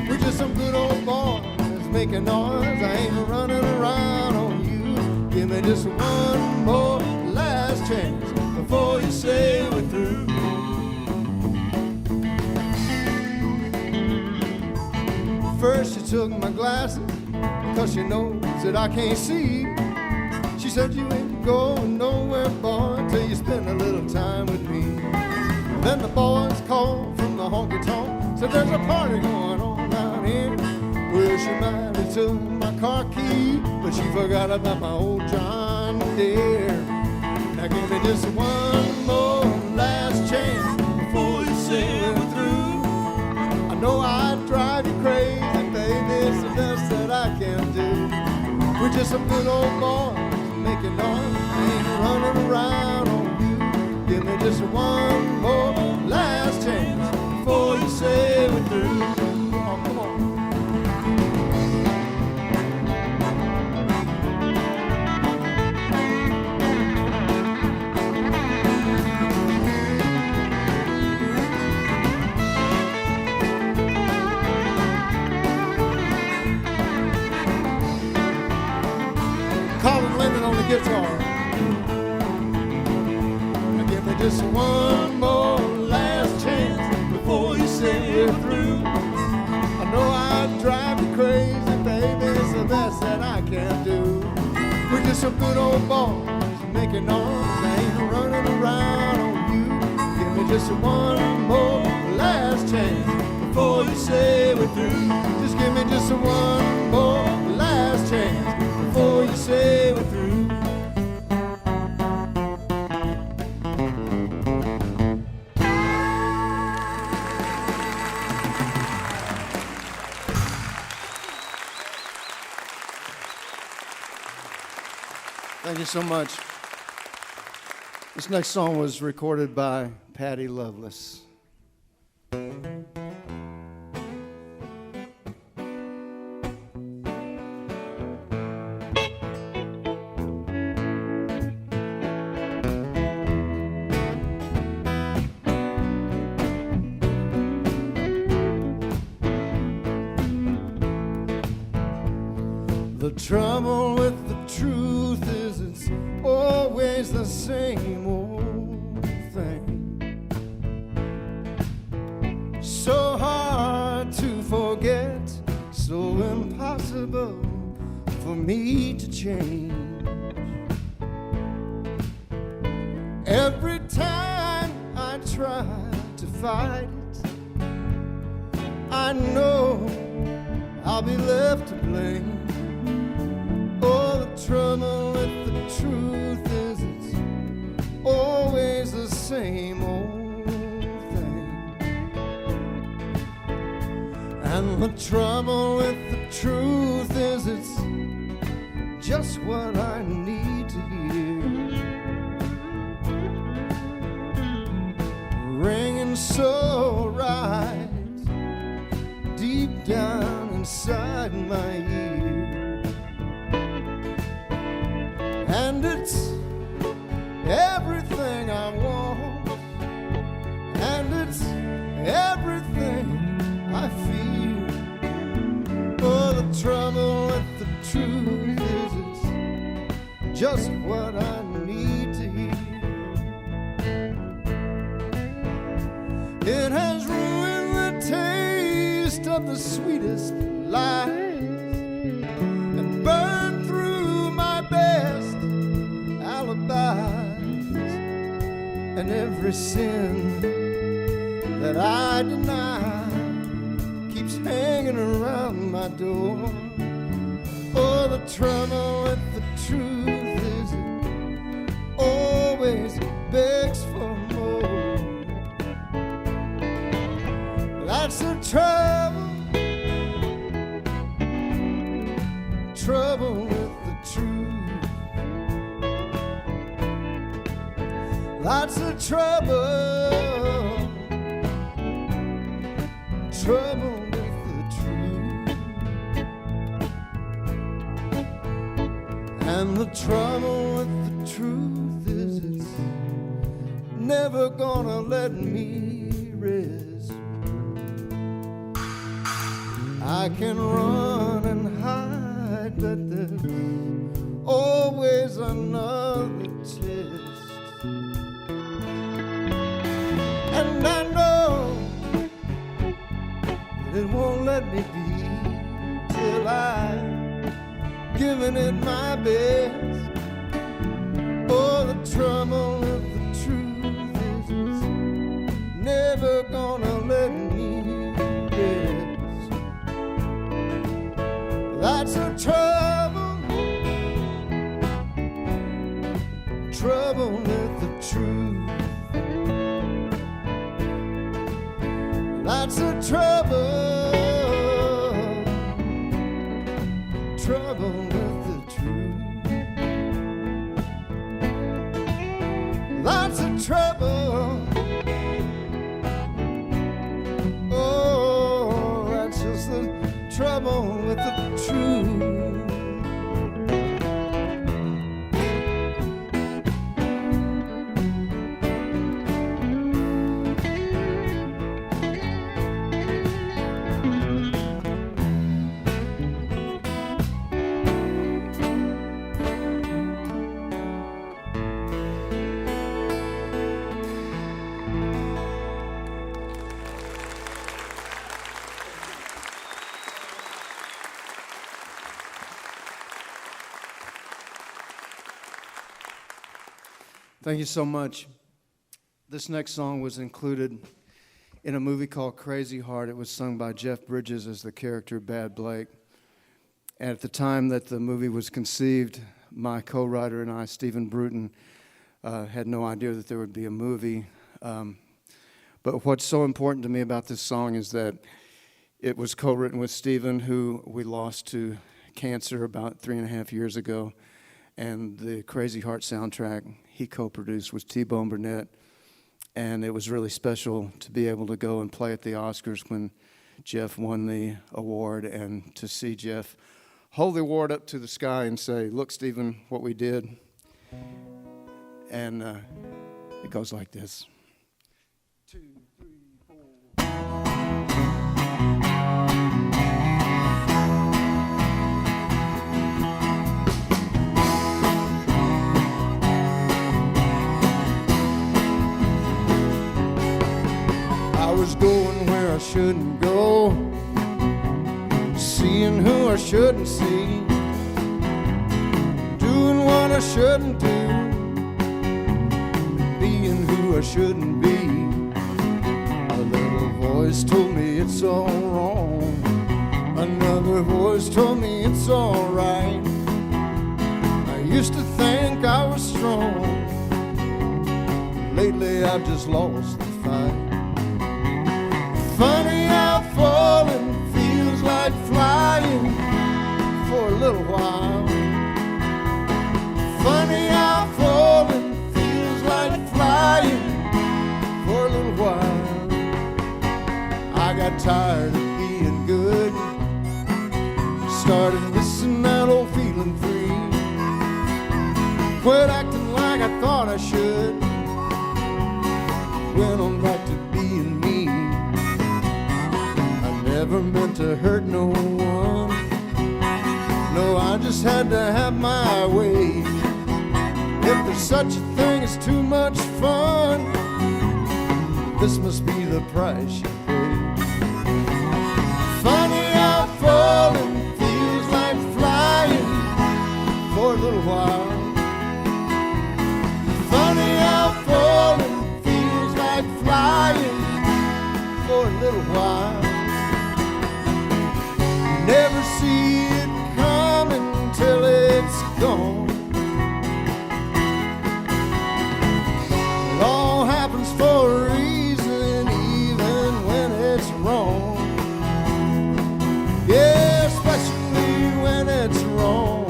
We're just some good old boys making noise, I ain't running around on you. Give me just one more last chance before you say we're through." First she took my glasses, because she knows that I can't see. She said, "You ain't going nowhere, boy, till you spend a little time with me." Then the boys called from the honky-tonk, said, "There's a party going on down here." Well, she might have took my car key, but she forgot about my old John Deere. Now give me just one more last chance before you say we're through. I know I'd drive you crazy, baby, it's the best that I can do. We're just some good old boys making noise, ain't running around on you. Give me just one more last chance before you say we're through. Oh, come on. Guitar. Now give me just one more last chance before you say you're through. I know I'd drive you crazy, baby, can't do. We're just some good old boys making arms. I ain't running around on you. Give me just one more last chance before you say we're through. Just give me just one more last chance before you say we're through. Thank you so much. This next song was recorded by Patty Loveless. The trouble with the truth is it's always the same old thing. So hard to forget, so impossible for me to change. Every time I try to fight it, I know I'll be left to blame. Oh, the trouble with the truth is it's always the same old thing. And the trouble with the truth is it's just what I need to hear. Ringing so right deep down inside my ear. And it's everything I want, and it's everything I feel. Oh, the trouble with the truth is it's just what I need to hear. It has ruined the taste of the sweetest lies and burned through my best alibis, and every sin that I deny keeps hanging around my door. Oh, the trouble with the truth is it always begs for more. That's the trouble, trouble with the truth. That's the trouble, trouble with the truth. And the trouble with the truth is it's never gonna let me rest. I can run and hide, but there's always another test. And I know that it won't let me be till I've given it my best. Oh, the trouble with the truth is it's never gonna let me rest. That's the trouble, trouble with the truth. That's the trouble, trouble with the truth. That's the trouble. Oh, that's just the trouble with the truth. Thank you so much. This next song was included in a movie called Crazy Heart. It was sung by Jeff Bridges as the character Bad Blake. And at the time that the movie was conceived, my co-writer and I, Stephen Bruton, had no idea that there would be a movie. But what's so important to me about this song is that it was co-written with Stephen, who we lost to cancer about 3.5 years ago. And the Crazy Heart soundtrack he co-produced with T-Bone Burnett. And it was really special to be able to go and play at the Oscars when Jeff won the award, and to see Jeff hold the award up to the sky and say, "Look, Stephen, what we did." And it goes like this. 2, 3, 4. I was going where I shouldn't go, seeing who I shouldn't see, doing what I shouldn't do, being who I shouldn't be. A little voice told me it's all wrong, another voice told me it's all right. I used to think I was strong, lately I've just lost the fight. Funny how falling feels like flying for a little while. Funny how falling feels like flying for a little while. I got tired of being good, started missing that old feeling free. Quit acting like I thought I should, went on back to being me. Never meant to hurt no one. No, I just had to have my way. If there's such a thing as too much fun, this must be the price you pay. Funny how falling feels like flying for a little while. Funny how falling feels like flying for a little while. Never see it coming till it's gone. It all happens for a reason, even when it's wrong. Yeah, especially when it's wrong.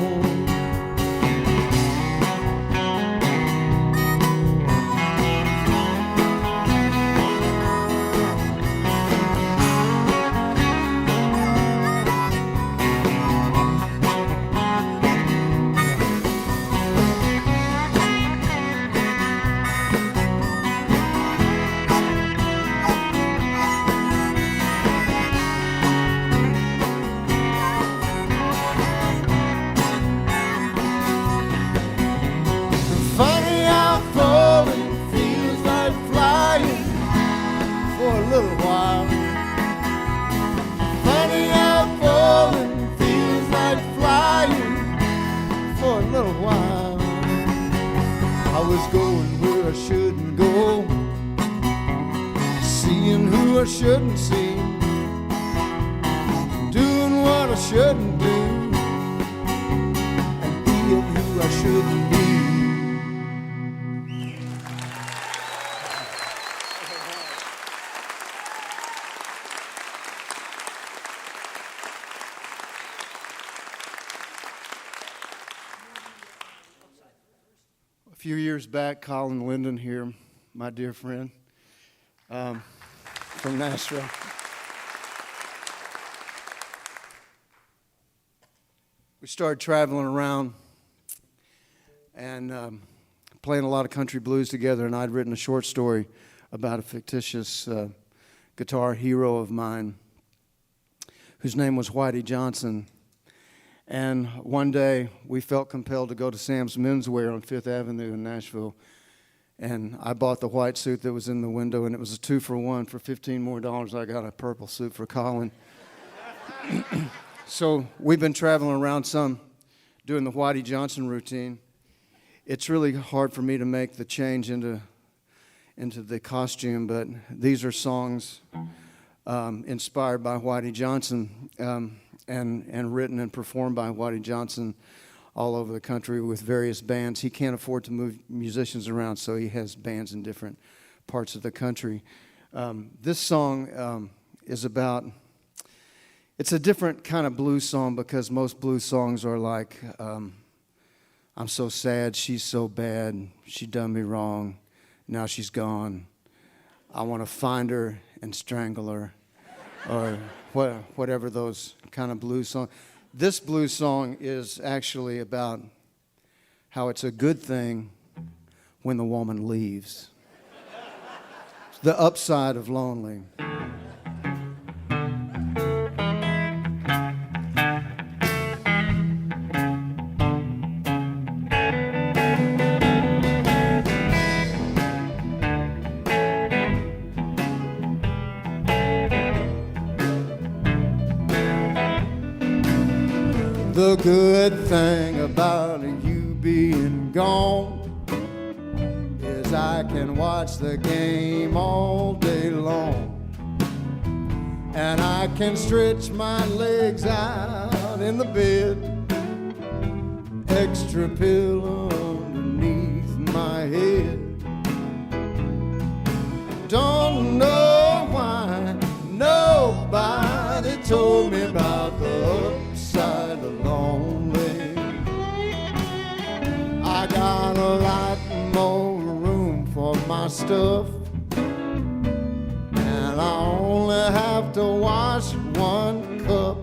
I shouldn't see, doing what I shouldn't do, and being who I shouldn't be. A few years back, Colin Linden here, my dear friend, from Nashville. We started traveling around and playing a lot of country blues together, and I'd written a short story about a fictitious guitar hero of mine whose name was Whitey Johnson. And one day we felt compelled to go to Sam's Menswear on 5th Avenue in Nashville. And I bought the white suit that was in the window, and it was a 2-for-1. For $15 more, I got a purple suit for Colin. So we've been traveling around some, doing the Whitey Johnson routine. it's really hard for me to make the change into the costume, but these are songs inspired by Whitey Johnson and written and performed by Whitey Johnson all over the country with various bands. He can't afford to move musicians around, so he has bands in different parts of the country. This song is about, it's a different kind of blues song because most blues songs are like, I'm so sad, she's so bad, she done me wrong, now she's gone. I want to find her and strangle her, or whatever those kind of blues songs. This blues song is actually about how it's a good thing when the woman leaves. It's the upside of lonely. The good thing about you being gone is I can watch the game all day long, and I can stretch my legs out in the bed, extra pillow underneath my head. Don't know why nobody told me about the upside of lonely. I got a lot more room for my stuff, and I only have to wash one cup.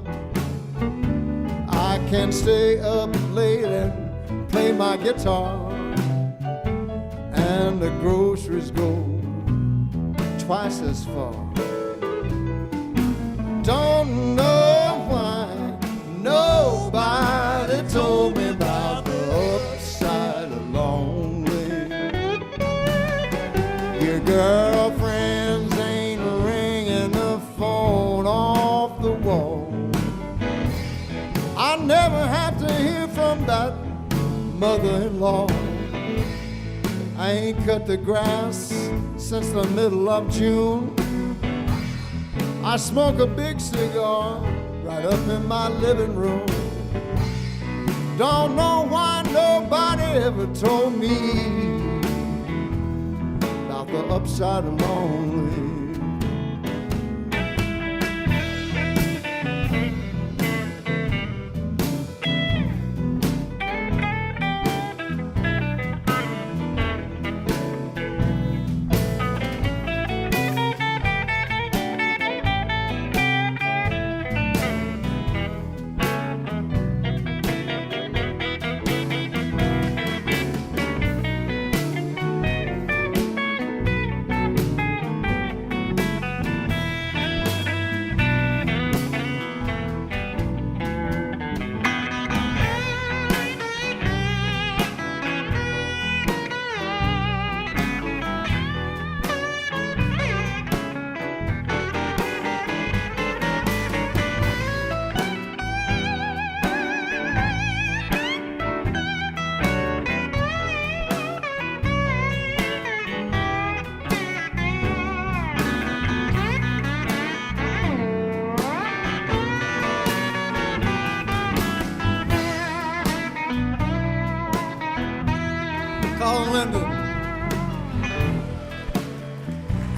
I can stay up late and play my guitar, and the groceries go twice as far. Don't know why nobody told me about the upside of lonely. Your girlfriends ain't ringing the phone off the wall. I never have to hear from that mother-in-law. I ain't cut the grass since the middle of June. I smoke a big cigar right up in my living room. Don't know why nobody ever told me about the upside of lonely.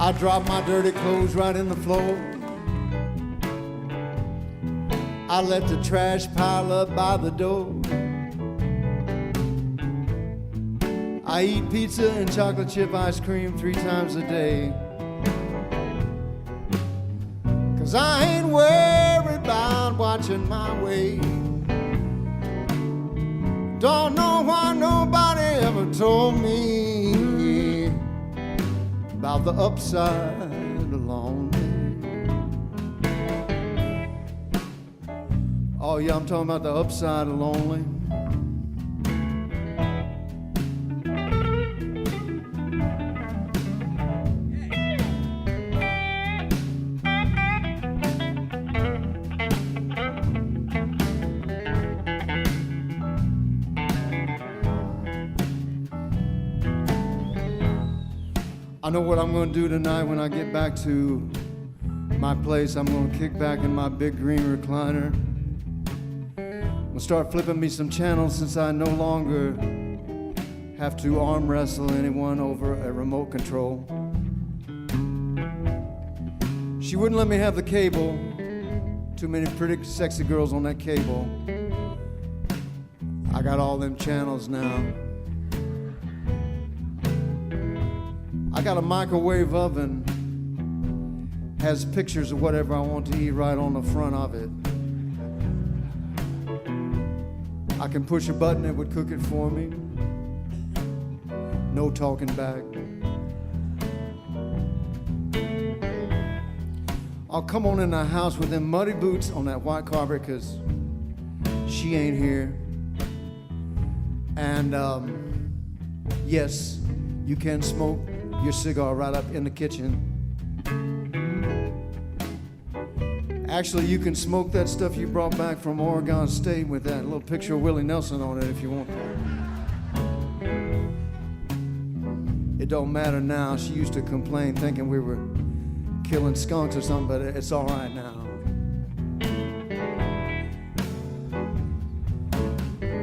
I drop my dirty clothes right in the floor. I let the trash pile up by the door. I eat pizza and chocolate chip ice cream 3 times a day. 'Cause I ain't worried about watching my weight. Don't know why nobody ever told me about the upside of lonely. Oh yeah, I'm talking about the upside of lonely. I know what I'm going to do tonight when I get back to my place. I'm going to kick back in my big green recliner. I'm going to start flipping me some channels since I no longer have to arm wrestle anyone over a remote control. She wouldn't let me have the cable. Too many pretty sexy girls on that cable. I got all them channels now. I got a microwave oven, has pictures of whatever I want to eat right on the front of it. I can push a button, it would cook it for me. No talking back. I'll come on in the house with them muddy boots on that white carpet because she ain't here. And yes, you can smoke your cigar right up in the kitchen. Actually, you can smoke that stuff you brought back from Oregon State with that little picture of Willie Nelson on it if you want to. It don't matter now. She used to complain thinking we were killing skunks or something, but it's all right now.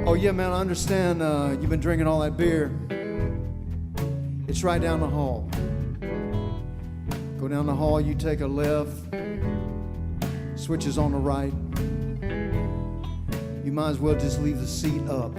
Oh yeah, man, I understand you've been drinking all that beer. It's right down the hall. Go down the hall, you take a left, switch is on the right. You might as well just leave the seat up.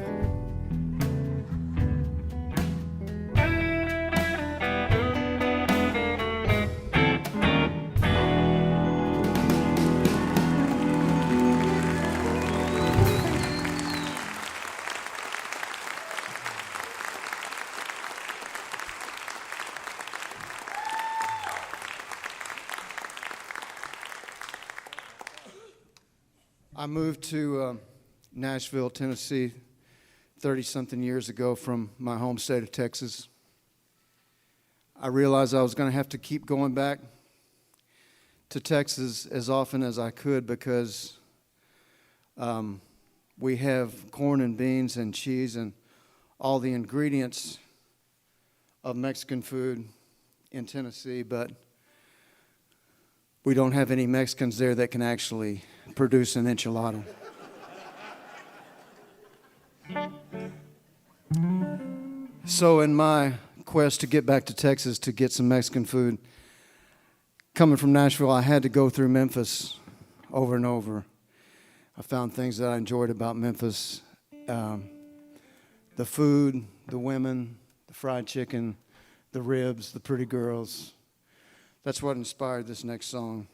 I moved to Nashville, Tennessee 30-something years ago from my home state of Texas. I realized I was going to have to keep going back to Texas as often as I could because we have corn and beans and cheese and all the ingredients of Mexican food in Tennessee, but we don't have any Mexicans there that can actually produce an enchilada. So in my quest to get back to Texas to get some Mexican food, coming from Nashville, I had to go through Memphis over and over. I found things that I enjoyed about Memphis. The food, the women, the fried chicken, the ribs, the pretty girls. That's what inspired this next song.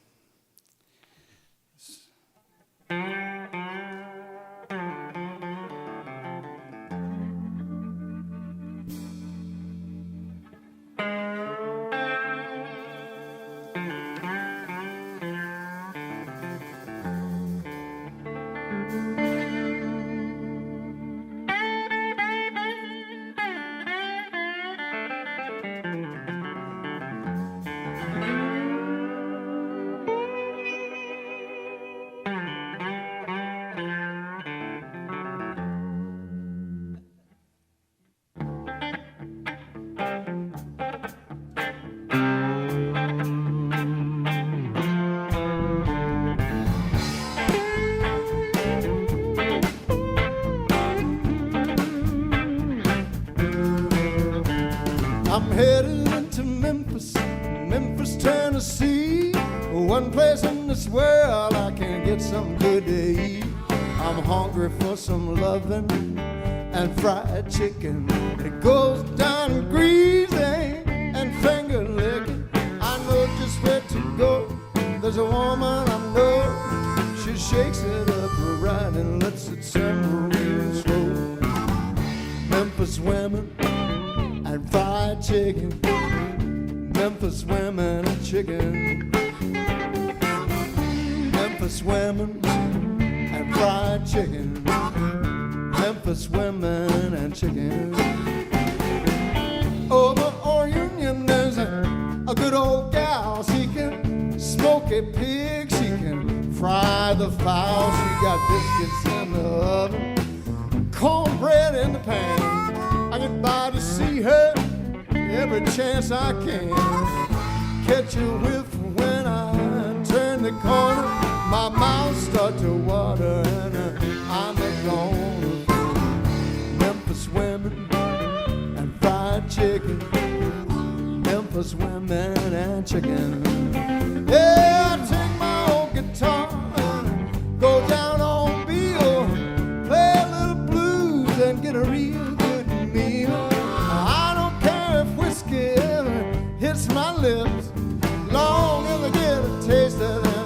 I'm headed into Memphis, Tennessee. One place in this world I can get some good to eat. I'm hungry for some loving and fried chicken. It goes down greasy and finger licking. I know just where to go. There's a woman I know. She shakes it up right and lets it simmer real slow. Memphis women and fried chicken. Memphis women and chicken. Memphis women and fried chicken. Memphis women and chicken. Over on Union there's a good old gal. She can smoke a pig. She can fry the fowl. She got biscuits in the oven, cornbread in the pan. I get by to see her every chance I can catch a whiff when I turn the corner. My mouth start to water and I'm gone. Memphis women and fried chicken. Memphis women and chicken. Yeah, I take my old guitar and go down on Beale, play a little blues and get a real good meal. I don't care if whiskey ever hits my lips, long as I get a taste of them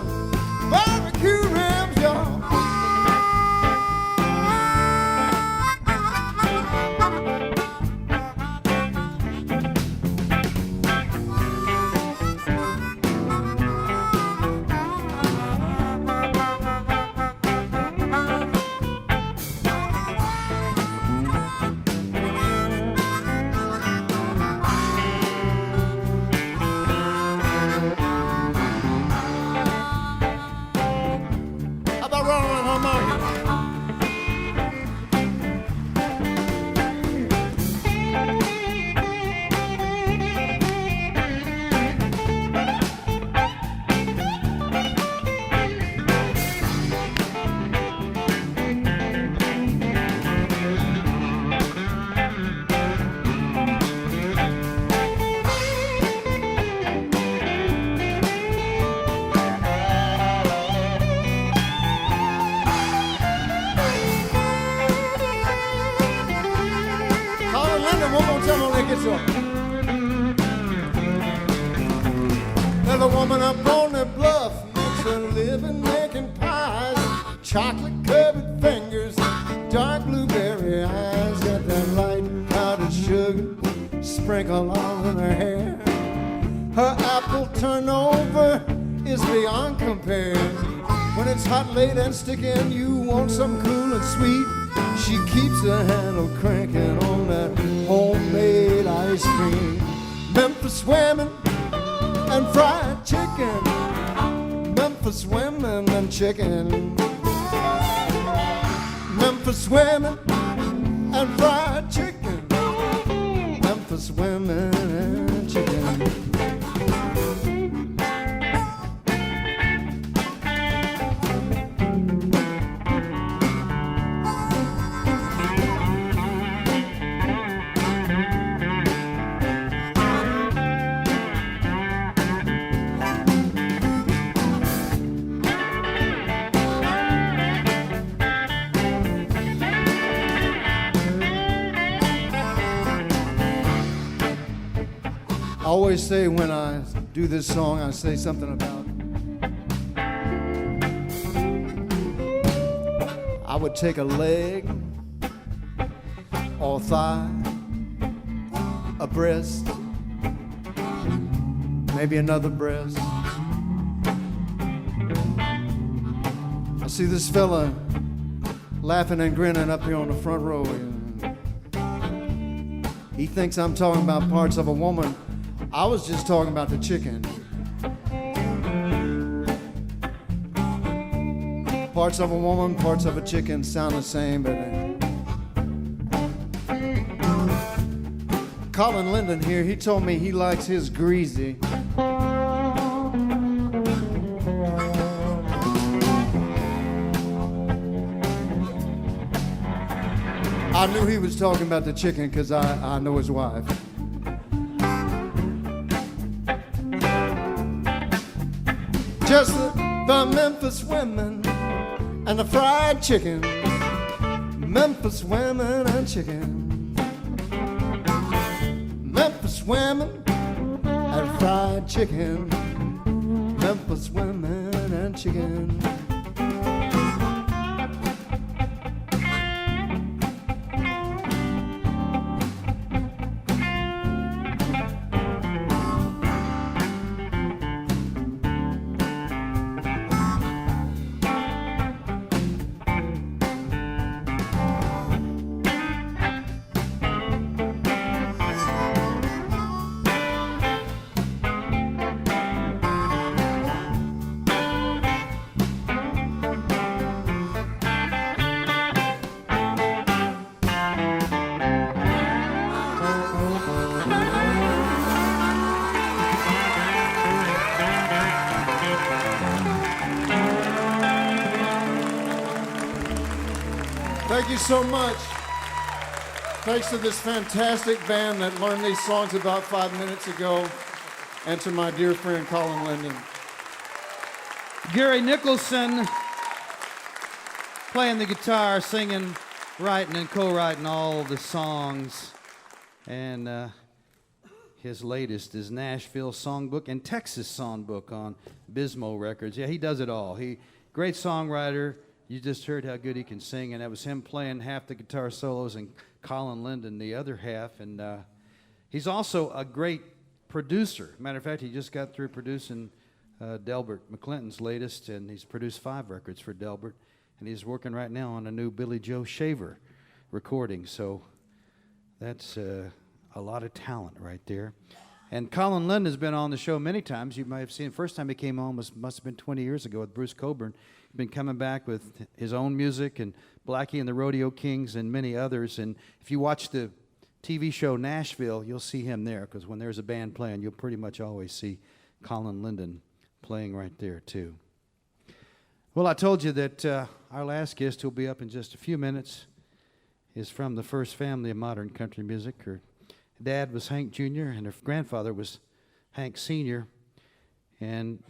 barbecue ribs, y'all. There's a woman up on the bluff, makes a living making pies, chocolate covered fingers, dark blueberry eyes, got that light powdered sugar sprinkled all in her hair. Her apple turnover is beyond compare. When it's hot, late and sticky and you want something cool and sweet, she keeps the handle cranking on that homemade ice cream. Memphis women and fried chicken. Memphis women and chicken. Memphis women and fried chicken. Memphis women and chicken. I always say when I do this song, I say something about I would take a leg or thigh, a breast, maybe another breast. I see this fella laughing and grinning up here on the front row. He thinks I'm talking about parts of a woman. I was just talking about the chicken. Parts of a woman, parts of a chicken sound the same, but Colin Linden here, he told me he likes his greasy. I knew he was talking about the chicken because I know his wife. Just the Memphis women and the fried chicken. Memphis women and chicken. Memphis women and fried chicken. Memphis women and chicken. you so much. Thanks to this fantastic band that learned these songs about 5 minutes ago, and to my dear friend Colin Linden. Gary Nicholson playing the guitar, singing, writing, and co-writing all the songs. And his latest is Nashville Songbook and Texas Songbook on Bismo Records. Yeah, he does it all. Great songwriter. You just heard how good he can sing, and that was him playing half the guitar solos and Colin Linden the other half. And he's also a great producer. Matter of fact, he just got through producing Delbert McClinton's latest, and he's produced 5 records for Delbert. And he's working right now on a new Billy Joe Shaver recording. So that's a lot of talent right there. And Colin Linden has been on the show many times. You might have seen the first time he came on must have been 20 years ago with Bruce Coburn. He's been coming back with his own music and Blackie and the Rodeo Kings and many others. And if you watch the TV show Nashville, you'll see him there, because when there's a band playing, you'll pretty much always see Colin Linden playing right there too. Well, I told you that our last guest, who'll be up in just a few minutes, is from the first family of modern country music. Her dad was Hank Jr. and her grandfather was Hank Sr. And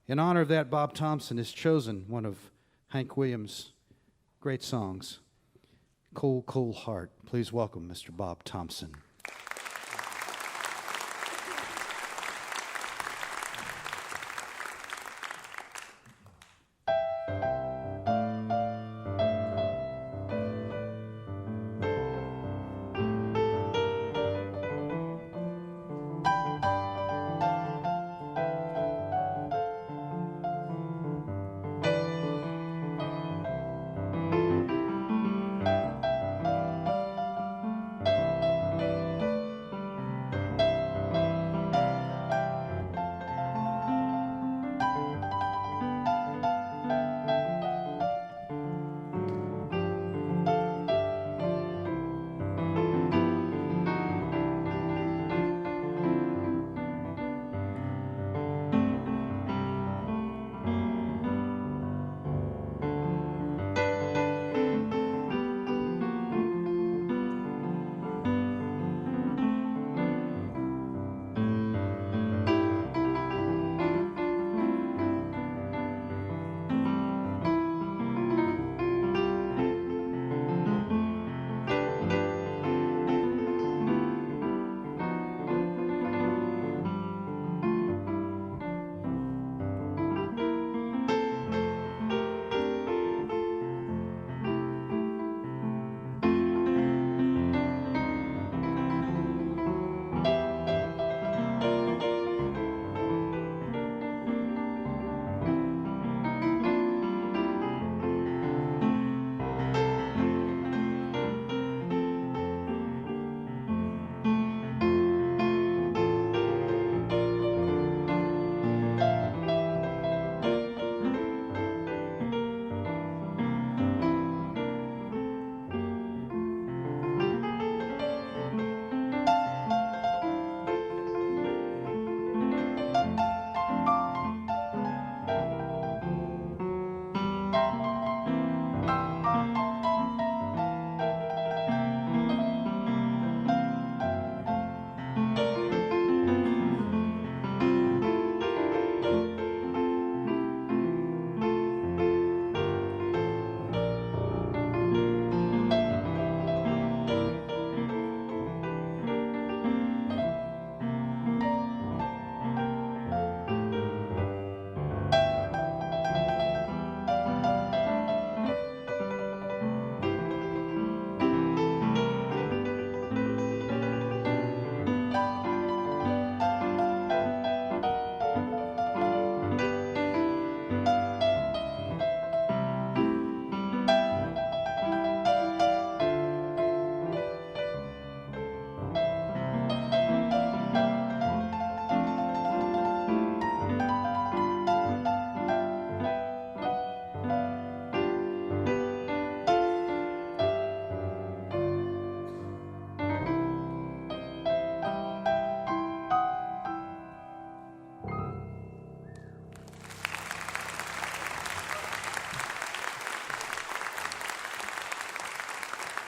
in honor of that, Bob Thompson has chosen one of Hank Williams' great songs, Cold, Cold Heart. Please welcome Mr. Bob Thompson.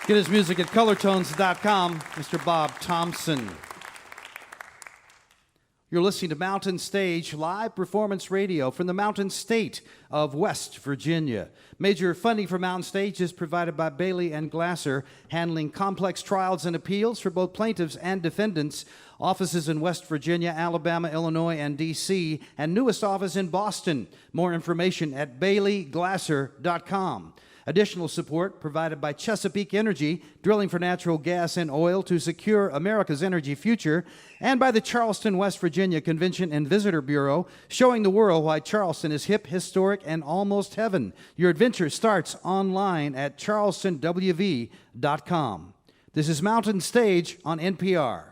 Get his music at colortones.com, Mr. Bob Thompson. You're listening to Mountain Stage live performance radio from the Mountain State of West Virginia. Major funding for Mountain Stage is provided by Bailey and Glasser, handling complex trials and appeals for both plaintiffs and defendants. Offices in West Virginia, Alabama, Illinois, and D.C., and newest office in Boston. More information at baileyglasser.com. Additional support provided by Chesapeake Energy, drilling for natural gas and oil to secure America's energy future, and by the Charleston, West Virginia Convention and Visitor Bureau, showing the world why Charleston is hip, historic, and almost heaven. Your adventure starts online at charlestonwv.com. This is Mountain Stage on NPR.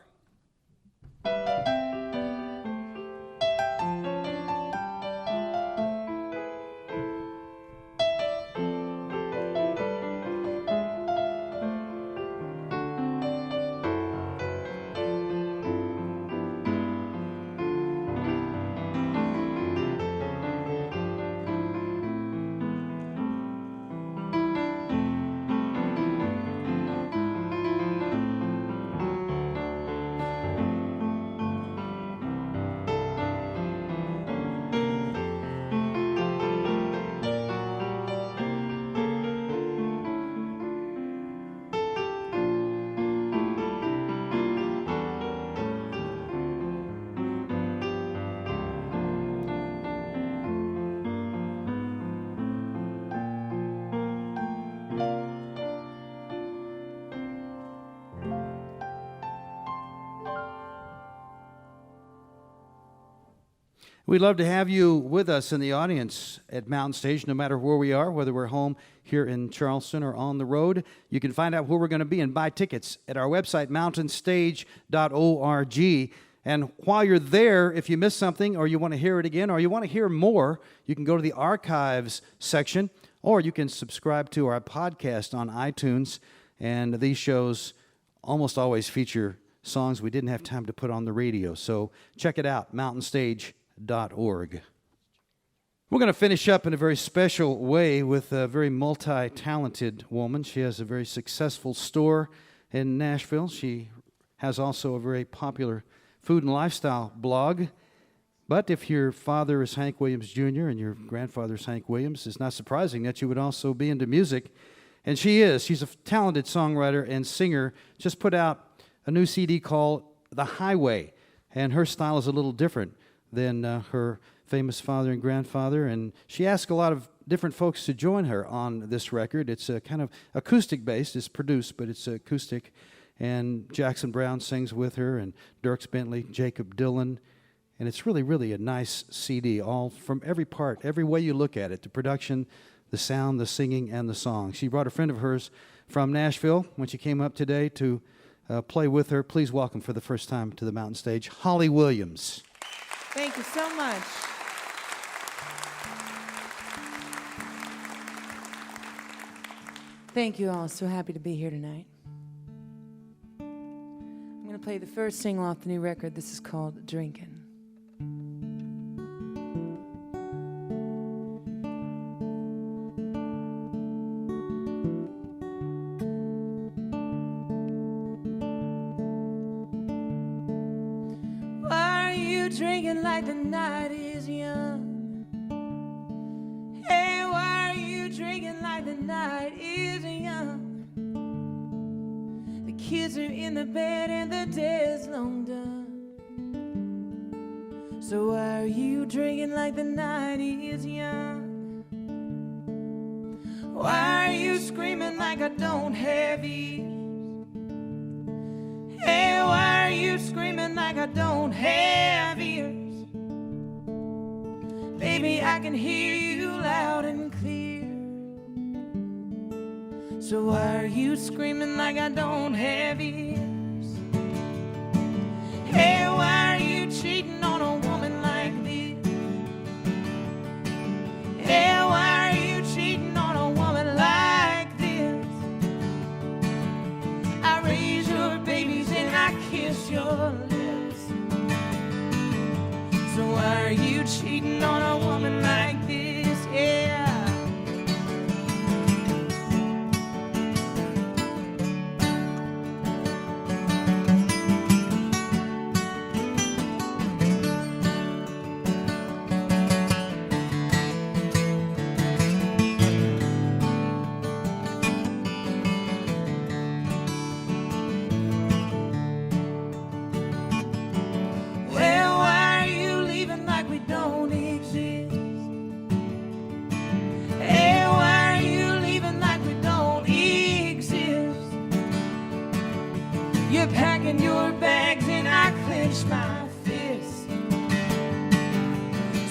We'd love to have you with us in the audience at Mountain Stage, no matter where we are, whether we're home here in Charleston or on the road. You can find out where we're going to be and buy tickets at our website, mountainstage.org. And while you're there, if you miss something or you want to hear it again or you want to hear more, you can go to the archives section, or you can subscribe to our podcast on iTunes. And these shows almost always feature songs we didn't have time to put on the radio. So check it out, mountainstage.org. We're going to finish up in a very special way with a very multi-talented woman. She has a very successful store in Nashville. She has also a very popular food and lifestyle blog. But if your father is Hank Williams Jr. and your grandfather is Hank Williams, it's not surprising that you would also be into music. And she is. She's a talented songwriter and singer. Just put out a new CD called The Highway. And her style is a little different than her famous father and grandfather, and she asked a lot of different folks to join her on this record. It's kind of acoustic-based. It's produced, but it's acoustic, and Jackson Brown sings with her, and Dierks Bentley, Jacob Dylan, and it's really, really a nice CD, all from every part, every way you look at it, the production, the sound, the singing, and the song. She brought a friend of hers from Nashville when she came up today to play with her. Please welcome for the first time to the Mountain Stage, Holly Williams. Thank you so much. Thank you all. So happy to be here tonight. I'm going to play the first single off the new record. This is called Drinkin'. Drinking like the night is young. Hey, why are you drinking like the night is young? The kids are in the bed and the day's long done. So why are you drinking like the night is young? Why are you screaming like I don't have ears? Hey, why are you screaming like I don't have ears? Baby, I can hear you loud and clear. So why are you screaming like I don't have ears? Hey, why are you cheating on a woman like this? Hey, why are you cheating on a woman like this? I raise your babies and I kiss your lips. So why are you cheating on a woman like this? Yeah. You're packing your bags and I clench my fist.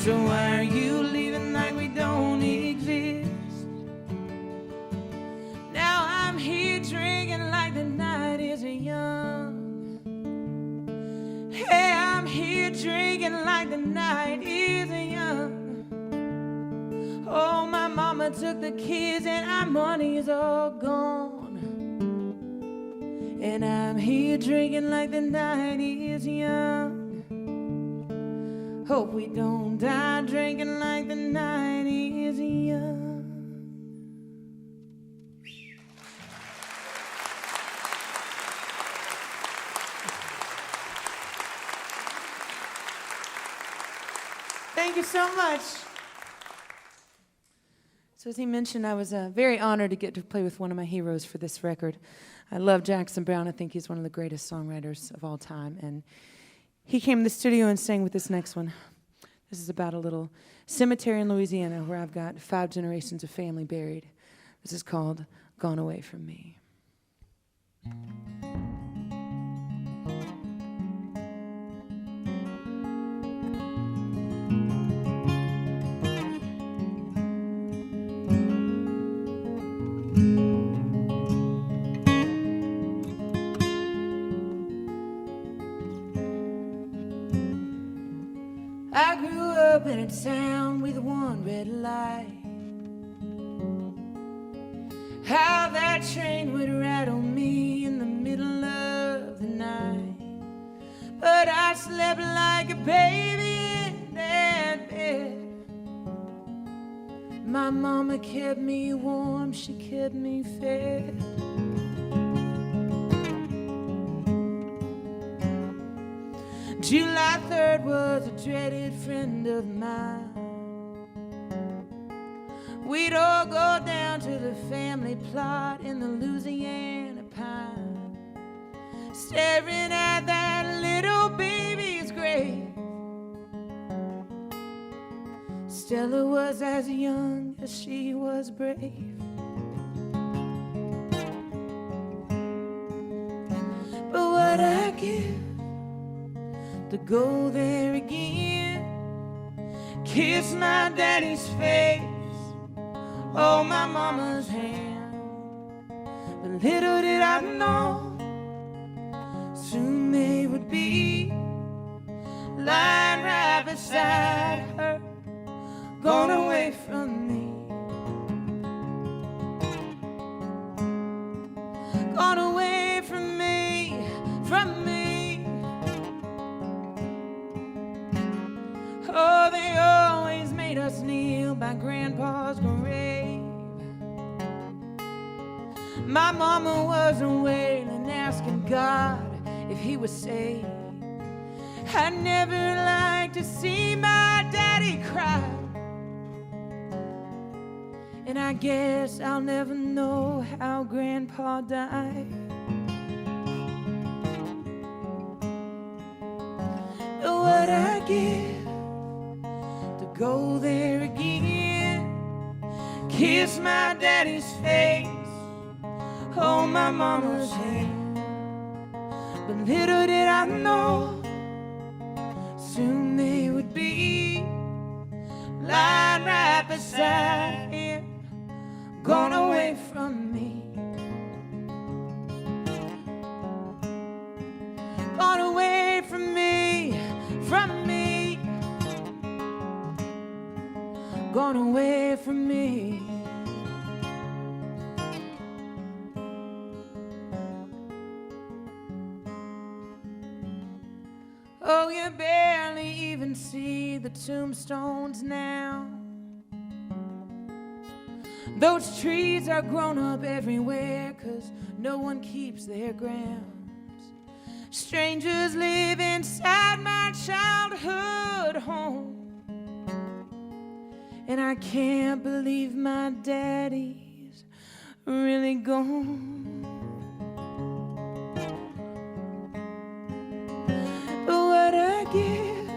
So why are you leaving like we don't exist? Now I'm here drinking like the night is young. Hey, I'm here drinking like the night is young. Oh, my mama took the kids and our money is all gone. And I'm here drinking like the night is young. Hope we don't die drinking like the night is young. Thank you so much. So as he mentioned, I was very honored to get to play with one of my heroes for this record. I love Jackson Browne. I think he's one of the greatest songwriters of all time. And he came to the studio and sang with this next one. This is about a little cemetery in Louisiana where I've got 5 generations of family buried. This is called Gone Away From Me. I grew up in a town with one red light. How that train would rattle me in the middle of the night. But I slept like a baby in that bed. My mama kept me warm, she kept me fed. July 3rd was a dreaded friend of mine. We'd all go down to the family plot in the Louisiana pine, staring at that little baby's grave. Stella was as young as she was brave. But what I give to go there again, kiss my daddy's face, hold my mama's hand. But little did I know, soon they would be lying right beside her, gone away from me. Gone away from me, from me. Oh, they always made us kneel by Grandpa's grave. My mama was wailing, asking God if he was saved. I never liked to see my daddy cry, and I guess I'll never know how Grandpa died. But what I give to go there again, kiss my daddy's face, hold my mama's hand. But little did I know, soon they would be lying right beside him, gone away from me. Gone away from me, from me. Gone away from me. Oh, you barely even see the tombstones now. Those trees are grown up everywhere, 'cause no one keeps their grounds. Strangers live inside my childhood home, and I can't believe my daddy's really gone. But what I give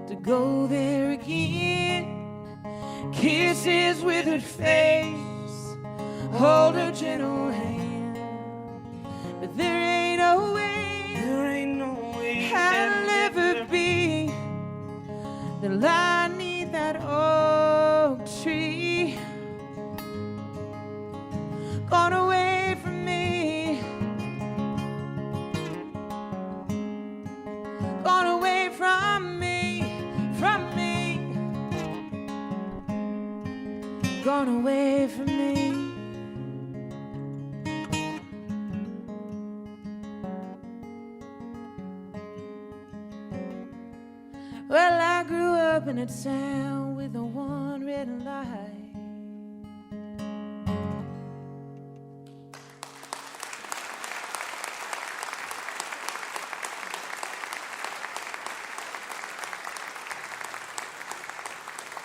to go there again, kiss his withered face, hold her gentle hand. But there ain't gone away from me. Well, I grew up in a town with a one red light.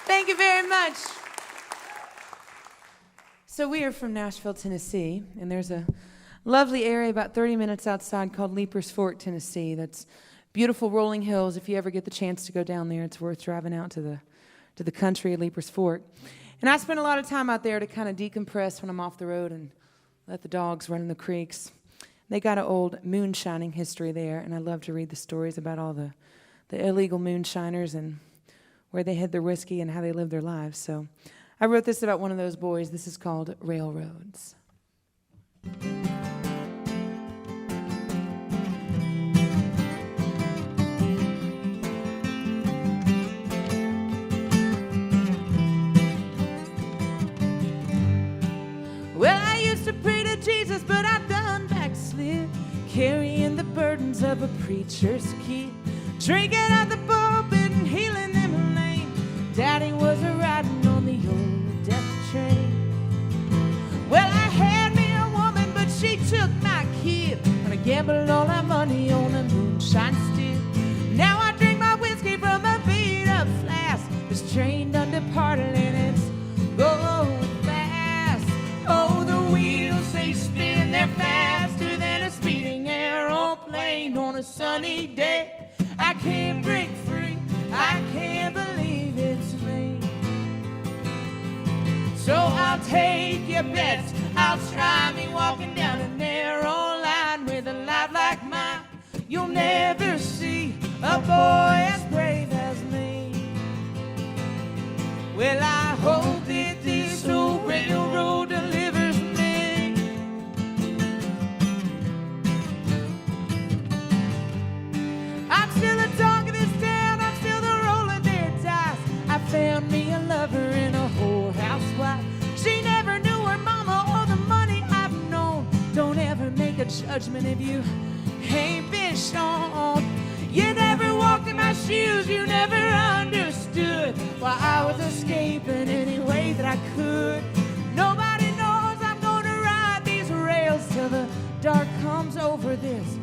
Thank you very much. So we are from Nashville, Tennessee, and there's a lovely area about 30 minutes outside called Leapers Fork, Tennessee. That's beautiful rolling hills. If you ever get the chance to go down there, it's worth driving out to the country of Leapers Fork. And I spend a lot of time out there to kind of decompress when I'm off the road and let the dogs run in the creeks. They got an old moonshining history there, and I love to read the stories about all the illegal moonshiners and where they hid their whiskey and how they lived their lives. So I wrote this about one of those boys. This is called Railroads. Well, I used to pray to Jesus, but I done backslid, carrying the burdens of a preacher's kid, drinking at the pulpit and healing them lame. Daddy was a riding on the old death train. Well, I had me a woman, but she took my kid, and I gambled all my money on a moonshine still. Now I drink my whiskey from a beat-up flask. This train done departed and it's going fast. Oh, the wheels, they spin, they're faster than a speeding aeroplane on a sunny day. I can't break free, I can't believe it's me. So I'll take your bets, I'll try me walking down a narrow line with a life like mine. You'll never see a boy as brave as me. Well, I hope that this old railroad delivers me. I'm still the talk of this town, I'm still the roller their dice. I found me a lover in a whorehouse wife. She never knew her mama or the money I've known. Don't ever make a judgment if you ain't been shown. You never walked in my shoes, you never understood why I was escaping any way that I could. Nobody knows I'm gonna ride these rails till the dark comes over this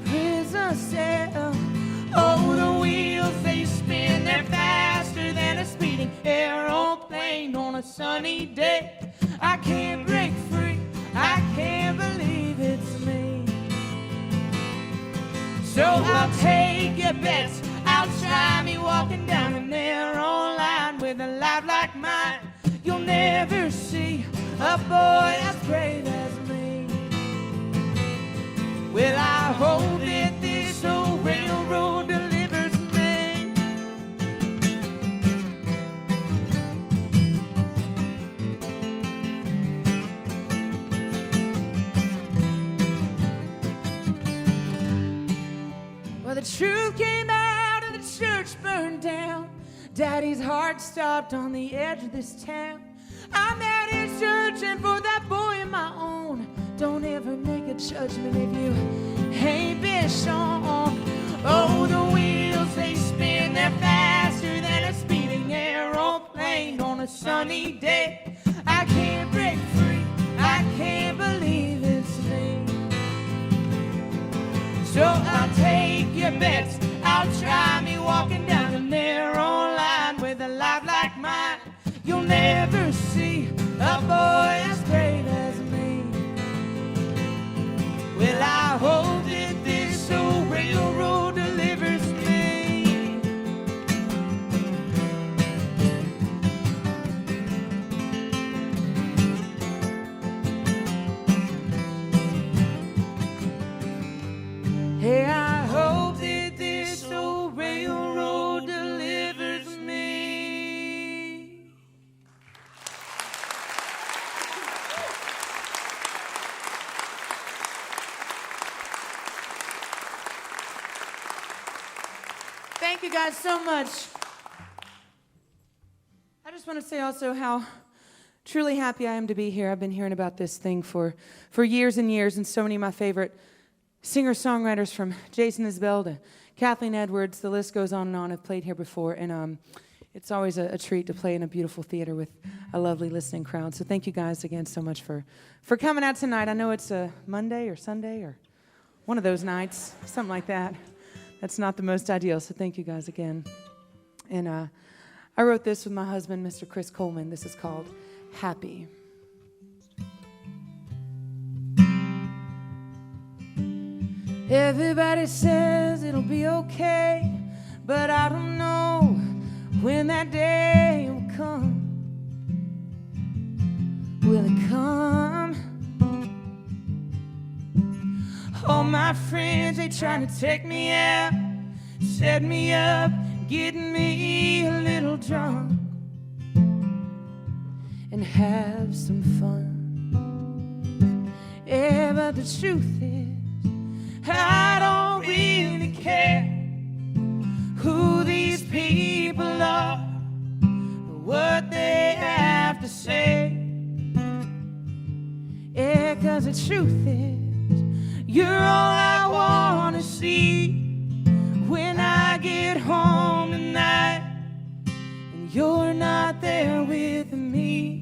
prison cell. Oh, the wheels, they spin, they're faster than a speeding aeroplane on a sunny day. I can't break free, I can't believe it's me. So I'll take your bets, I'll try me walking down a narrow line with a life like mine. You'll never see a boy as brave as me. Well, I hope that this old railroad delivers me. Well, the truth came out and the church burned down. Daddy's heart stopped on the edge of this town. I'm out here searching for that boy of my own. Don't ever make a judgment if you ain't been shown. Oh, the wheels, they spin, they're faster than a speeding aeroplane on a sunny day. I can't break free, I can't believe it's me. So I'll take your bets, I'll try me walking down a narrow line with a life like mine. You'll never see a boy as brave as me. Well, I hope that this old railroad delivers me. Hey, I hope that this old railroad delivers me. Thank you guys so much. I just want to say also how truly happy I am to be here. I've been hearing about this thing for years and years, and so many of my favorite singer-songwriters, from Jason Isbell to Kathleen Edwards, the list goes on, have played here before, and it's always a treat to play in a beautiful theater with a lovely listening crowd. So thank you guys again so much for coming out tonight. I know it's a Monday or Sunday or one of those nights, something like that. That's not the most ideal, so thank you guys again. And I wrote this with my husband, Mr. Chris Coleman. This is called Happy. Everybody says it'll be okay, but I don't know when that day will come. Will it come? All my friends, they trying to take me out, set me up, getting me a little drunk, and have some fun. Yeah, but the truth is, I don't really care who these people are, or what they have to say. Yeah, 'cause the truth is, you're all I want to see when I get home tonight, and you're not there with me.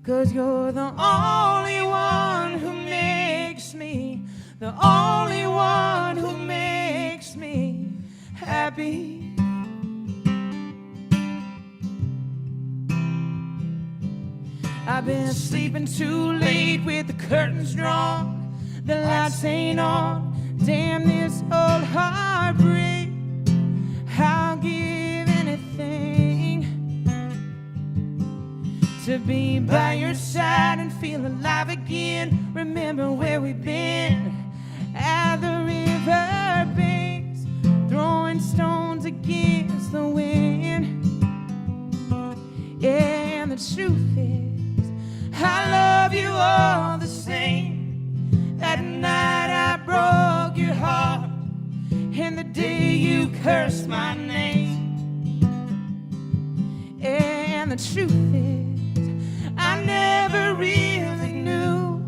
'Cause you're the only one who makes me, the only one who makes me happy. I've been sleeping too late with the curtains drawn, the lights ain't on, damn this old heartbreak. I'll give anything to be by your side and feel alive again. Remember where we've been, at the river banks, throwing stones against the wind. Yeah, and the truth is, I love you all the same. That night I broke your heart, and the day you cursed my name. And the truth is, I never really knew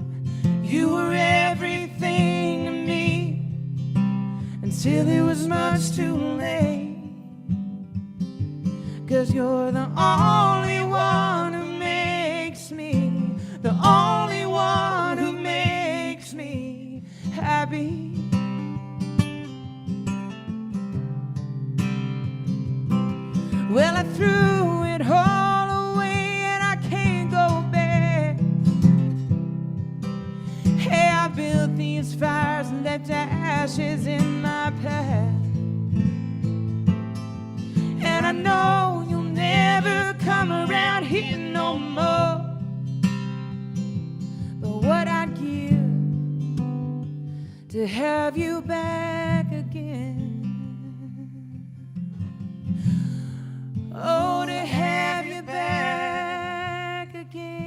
you were everything to me until it was much too late. 'Cause you're the only one who makes me, the only one who makes me happy. Well, I threw it all away and I can't go back. Hey, I built these fires and left ashes in my path. And I know you'll never come around here no more. But what I'd give to have you back again. Oh, to have you back again.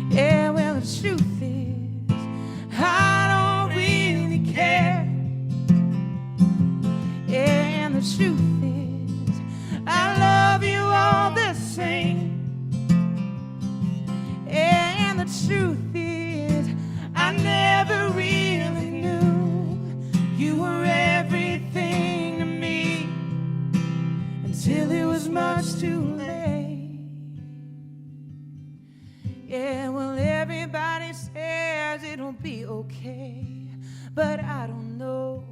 Yeah, well, the truth is, I don't really care. Yeah, and the truth is, I love you all the same. Yeah, and the truth is, I never really knew you were everything to me until it was much too late. Yeah, well, everybody says it'll be okay, but I don't know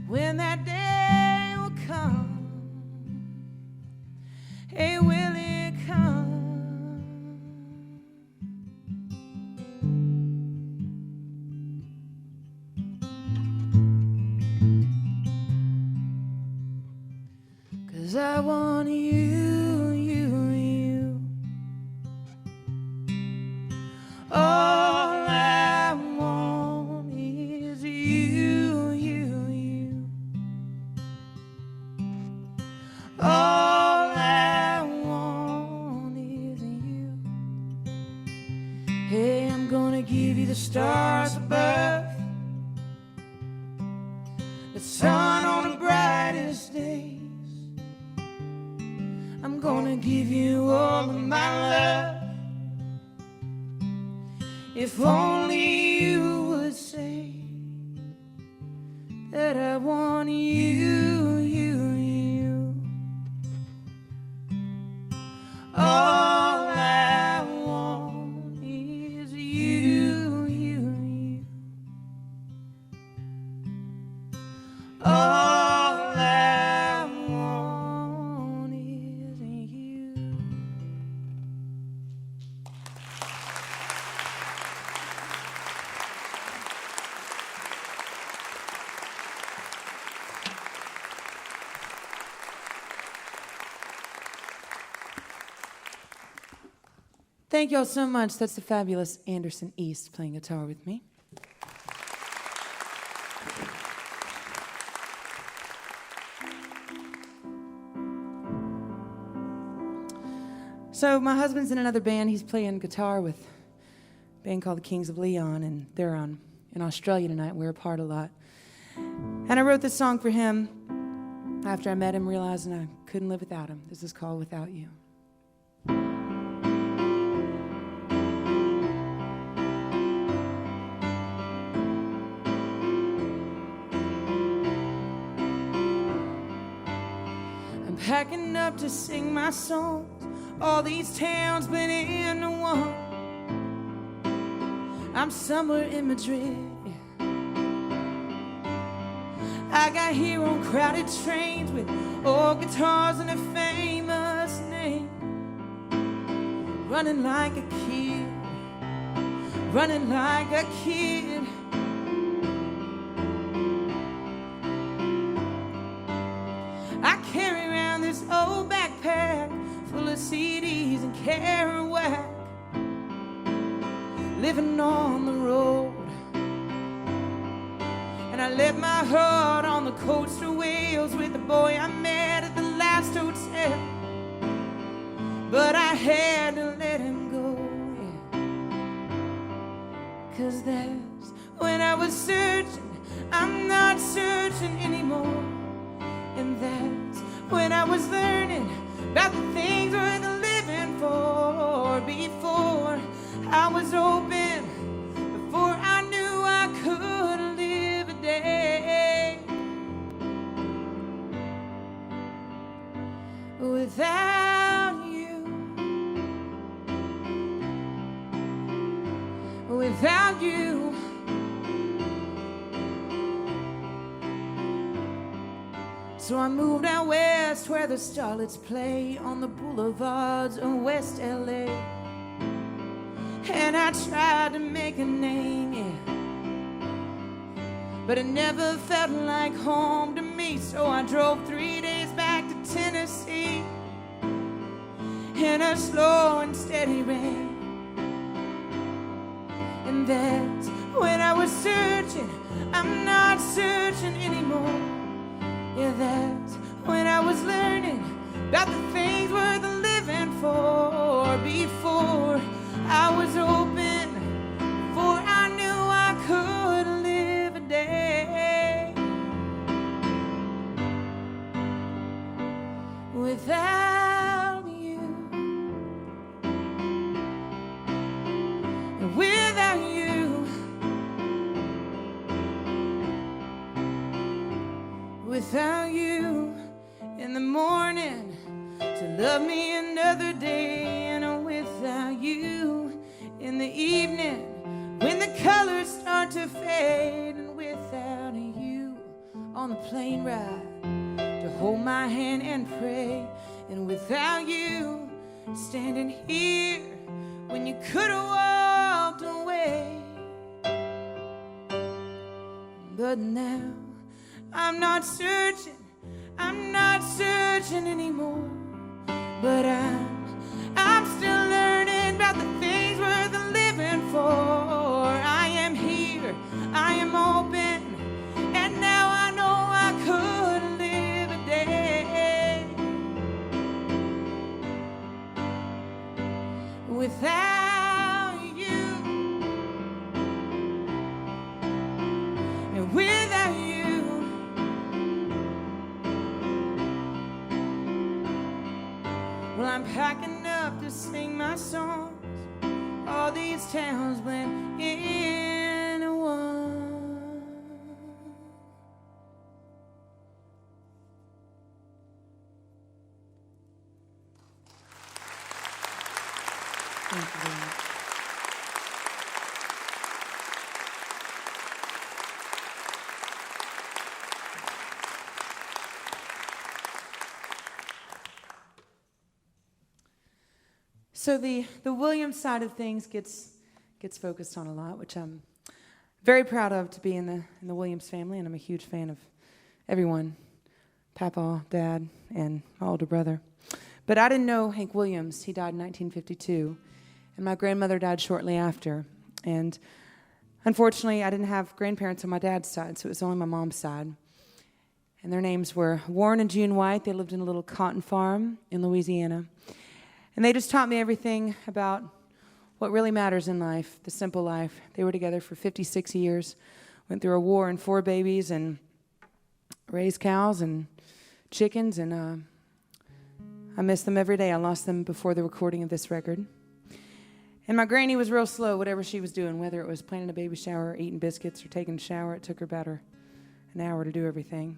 when that day will come. Hey, will it come? I want you, you, you. All I want is you, you, you. All I want is you. Hey, I'm gonna give you the stars above, the sun on the brightest days. give you all of my love. If only you would say that I want you, you. All I want is you, you. All I want is you. Thank y'all so much. That's the fabulous Anderson East playing guitar with me. So my husband's in another band. He's playing guitar with a band called the Kings of Leon, and they're in Australia tonight. We're apart a lot. And I wrote this song for him after I met him, realizing I couldn't live without him. This is called Without You. I'm packing up to sing my songs, all these towns but into one. I'm somewhere in Madrid. I got here on crowded trains with old guitars and a famous name. Running like a kid, running like a kid. I carry around this old backpack full of CDs and Kerouac, living on the road. And I left my heart on the coast of Wales with the boy I met at the last hotel. But I had to let him go, yeah. 'Cause that's when I was searching, I'm not searching anymore. And that's when I was learning about the things worth living for. Before I was open, before I knew I could live a day without you, without you. So I moved out west where the starlets play on the boulevards of West LA. And I tried to make a name, yeah, but it never felt like home to me. So I drove 3 days back to Tennessee in a slow and steady rain. And that's when I was searching, I'm not searching anymore. Yeah, that's when I was learning about the things worth living for. Before I was open, before I knew I could live a day without you, without you, without you in the morning to love me another day, and without you in the evening when the colors start to fade, and without you on the plane ride to hold my hand and pray, and without you standing here when you could have walked away. But now I'm not searching anymore. But I'm still learning about the things worth living for. I am here, I am open, and now I know I could live a day without you, and without you. Well, I'm packing up to sing my songs. All these towns blend into one. Thank you very much. So the Williams side of things gets focused on a lot, which I'm very proud of, to be in the Williams family, and I'm a huge fan of everyone, Papa, Dad, and my older brother. But I didn't know Hank Williams. He died in 1952, and my grandmother died shortly after. And unfortunately, I didn't have grandparents on my dad's side, so it was only my mom's side. And their names were Warren and June White. They lived in a little cotton farm in Louisiana. And they just taught me everything about what really matters in life, the simple life. They were together for 56 years, went through a war and 4 babies, and raised cows and chickens, and I miss them every day. I lost them before the recording of this record. And my granny was real slow, whatever she was doing, whether it was planning a baby shower, or eating biscuits, or taking a shower. It took her about an hour to do everything.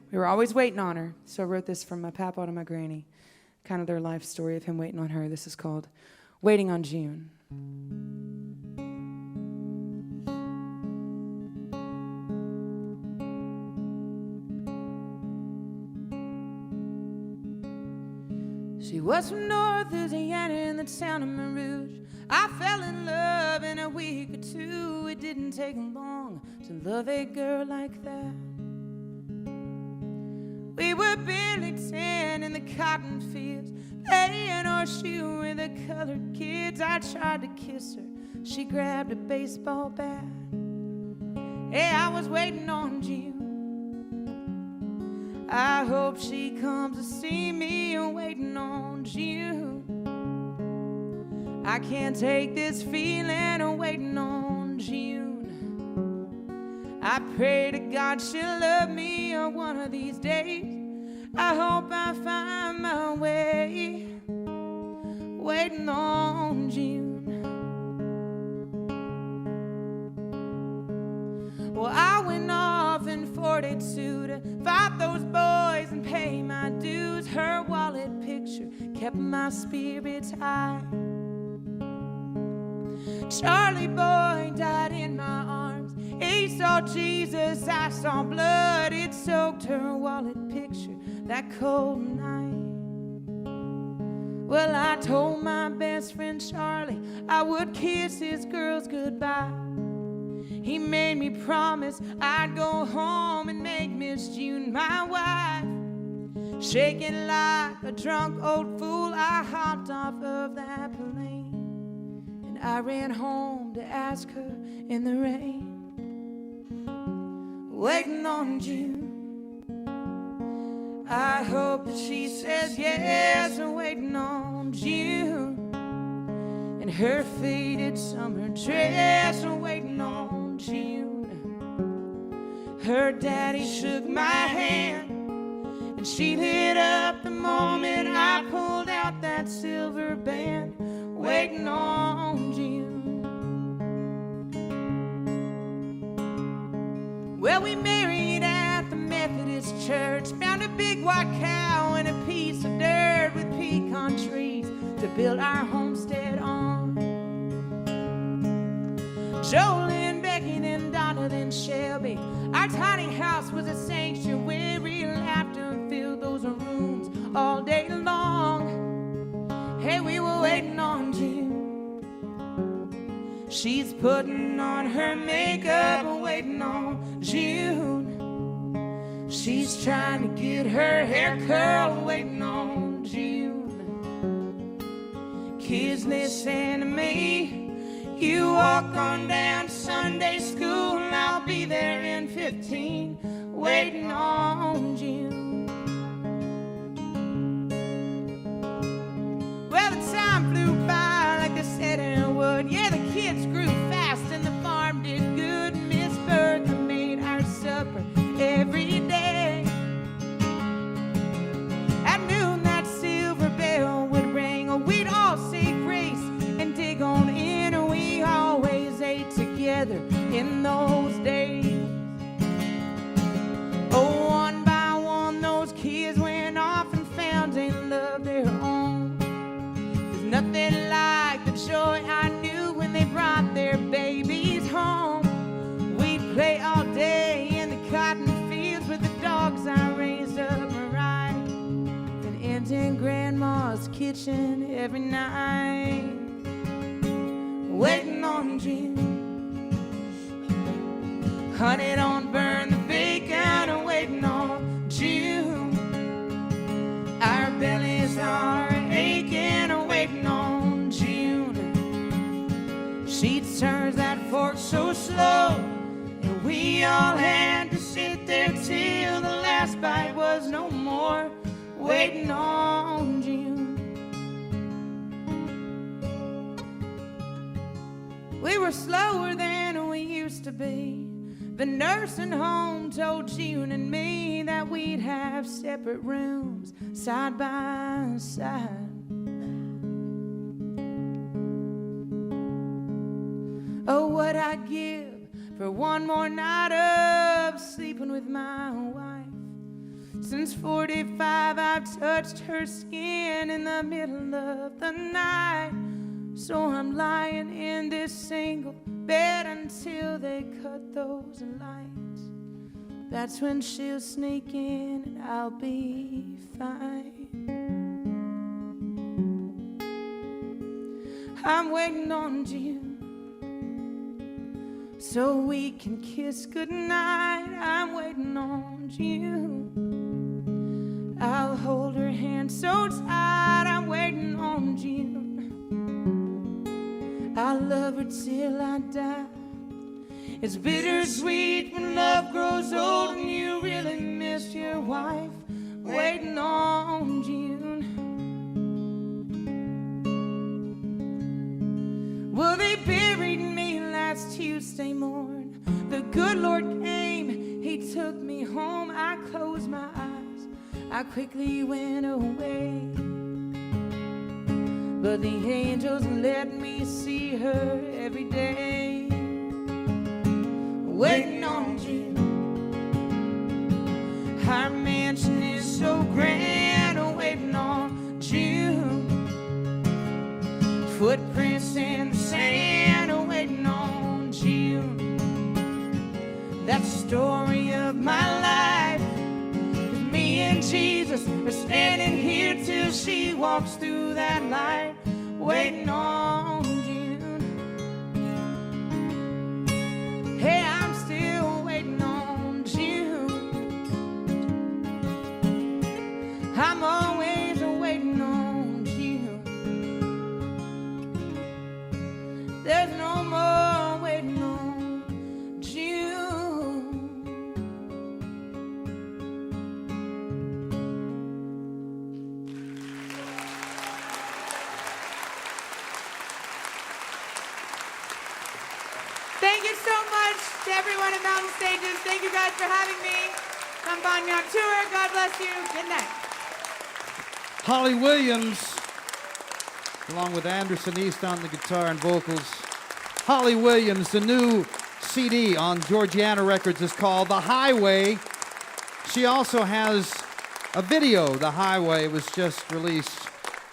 We were always waiting on her, so I wrote this from my papa to my granny, kind of their life story of him waiting on her. This is called Waiting on June. She was from North Louisiana in the town of Baton Rouge. I fell in love in a week or two. It didn't take long to love a girl like that. We were barely 10 in the cotton fields, playing horseshoe with the colored kids. I tried to kiss her. She grabbed a baseball bat. Hey, I was waiting on June. I hope she comes to see me. I'm waiting on June. I can't take this feeling. I'm waiting on June. I pray to God she'll love me on one of these days. I hope I find my way. Waiting on June. Well, I went off in 42 to fight those boys and pay my dues. Her wallet picture kept my spirits high. Charlie boy died in my arms. He saw Jesus, I saw blood. It soaked her wallet picture that cold night. Well, I told my best friend Charlie I would kiss his girls goodbye. He made me promise I'd go home and make Miss June my wife. Shaking like a drunk old fool, I hopped off of that plane, and I ran home to ask her in the rain. Waiting on June. I hope that she says yes. I'm waiting on June. In her faded summer dress, I'm waiting on June. Her daddy shook my hand, and she lit up the moment I pulled out that silver band. Waiting on June. Well, we married at the Methodist church, found a big white cow and a piece of dirt with pecan trees to build our homestead on. Joel and Becky, then Donna, then Shelby. Our tiny house was a sanctuary. Laughter filled those rooms all day long. Hey, we were waiting on June. She's putting on her makeup, waiting on June. She's trying to get her hair curled, waiting on June. Kids, listen to me. You walk on down to Sunday school, and I'll be there in 15, waiting on June. Well, the time flew by like they said it would. Yeah, the kids grew fast and the farm did good. Miss Bertha made our supper every day. At noon that silver bell would ring. nothing like the joy I knew when they brought their babies home. We'd play all day in the cotton fields with the dogs I raised up right, and end in Grandma's kitchen every night, waiting on June. Honey, don't burn the bacon, waiting on June. Our bellies are aching, waiting on June. She turns that fork so slow, and we all had to sit there till the last bite was no more, waiting on June. We were slower than we used to be. The nursing home told June and me that we'd have separate rooms side by side. Oh, what I'd give for one more night of sleeping with my wife. Since 45 I've touched her skin in the middle of the night. So I'm lying in this single bed until they cut those lights. That's when she'll sneak in and I'll be fine. I'm waiting on June so we can kiss goodnight. I'm waiting on June. I'll hold her hand so tight. I'm waiting on June. I'll love her till I die. It's bittersweet when love grows old and you really miss your wife. Waiting on June. Well, they buried me last Tuesday morn. The good Lord came, He took me home. I closed my eyes, I quickly went away. But the angels let me see her every day. Waiting on June. Our mansion is so grand. Waiting on June. Footprints in the sand. Waiting on June. That's the story of my life. With me and Jesus are standing here till she walks through that light. Waiting on June. Hey, I'm still waiting on June. I'm always waiting on June. There's no more waiting on June. Thank you so much to everyone at Mountain Stages. Thank you guys for having me. Come find me on tour. God bless you. Good night. Holly Williams, along with Anderson East on the guitar and vocals. Holly Williams, the new CD on Georgiana Records is called The Highway. She also has a video, The Highway, was just released.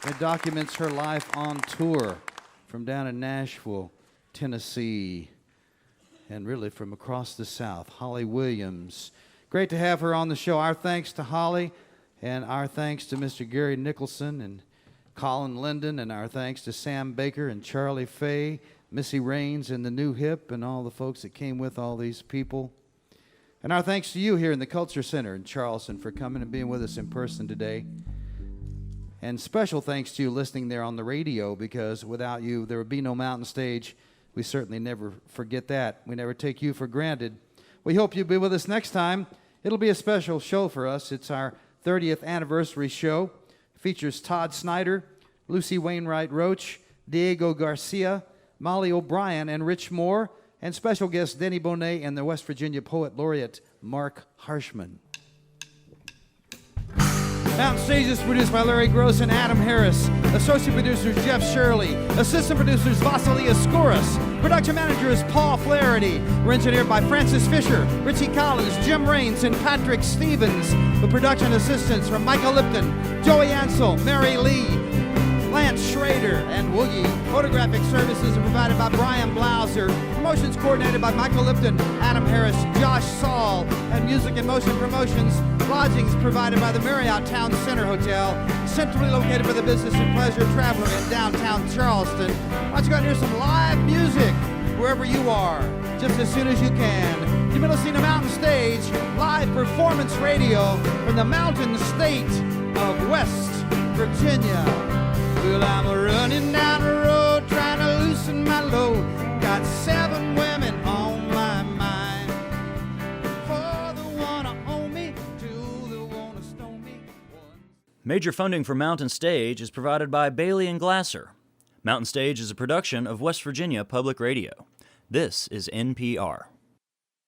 It documents her life on tour from down in Nashville, Tennessee, and really from across the South. Holly Williams. Great to have her on the show. Our thanks to Holly, and our thanks to Mr. Gary Nicholson and Colin Linden, and our thanks to Sam Baker and Charlie Faye, Missy Raines and the New Hip, and all the folks that came with all these people. And our thanks to you here in the Culture Center in Charleston for coming and being with us in person today. And special thanks to you listening there on the radio, because without you, there would be no Mountain Stage. We certainly never forget that. We never take you for granted. We hope you'll be with us next time. It'll be a special show for us. It's our 30th anniversary show. It features Todd Snyder, Lucy Wainwright Roach, Diego Garcia, Molly O'Brien, and Rich Moore, and special guests Denny Bonet and the West Virginia Poet Laureate Mark Harshman. Mountain Stage is produced by Larry Gross and Adam Harris. Associate producers Jeff Shirley. Assistant producers Vasilia Skouras. Production manager is Paul Flaherty. We're engineered by Francis Fisher, Richie Collins, Jim Raines, and Patrick Stevens. With production assistance from Michael Lipton, Joey Ansel, Mary Lee, Lance Schrader, and Woogie. Photographic services are provided by Brian Blauser. Promotions coordinated by Michael Lipton, Adam Harris, Josh Saul, and Music in Motion Promotions. Lodgings provided by the Marriott Town Center Hotel, centrally located for the business and pleasure traveler in downtown Charleston. Why don't you go out and hear some live music wherever you are, just as soon as you can. You've been listening to Mountain Stage, live performance radio from the Mountain State of West Virginia. Well, I'm running down the road trying to loosen my load. Got 7 women on my mind. 4 that wanna own me, 2 that wanna stone me. Major funding for Mountain Stage is provided by Bailey and Glasser. Mountain Stage is a production of West Virginia Public Radio. This is NPR.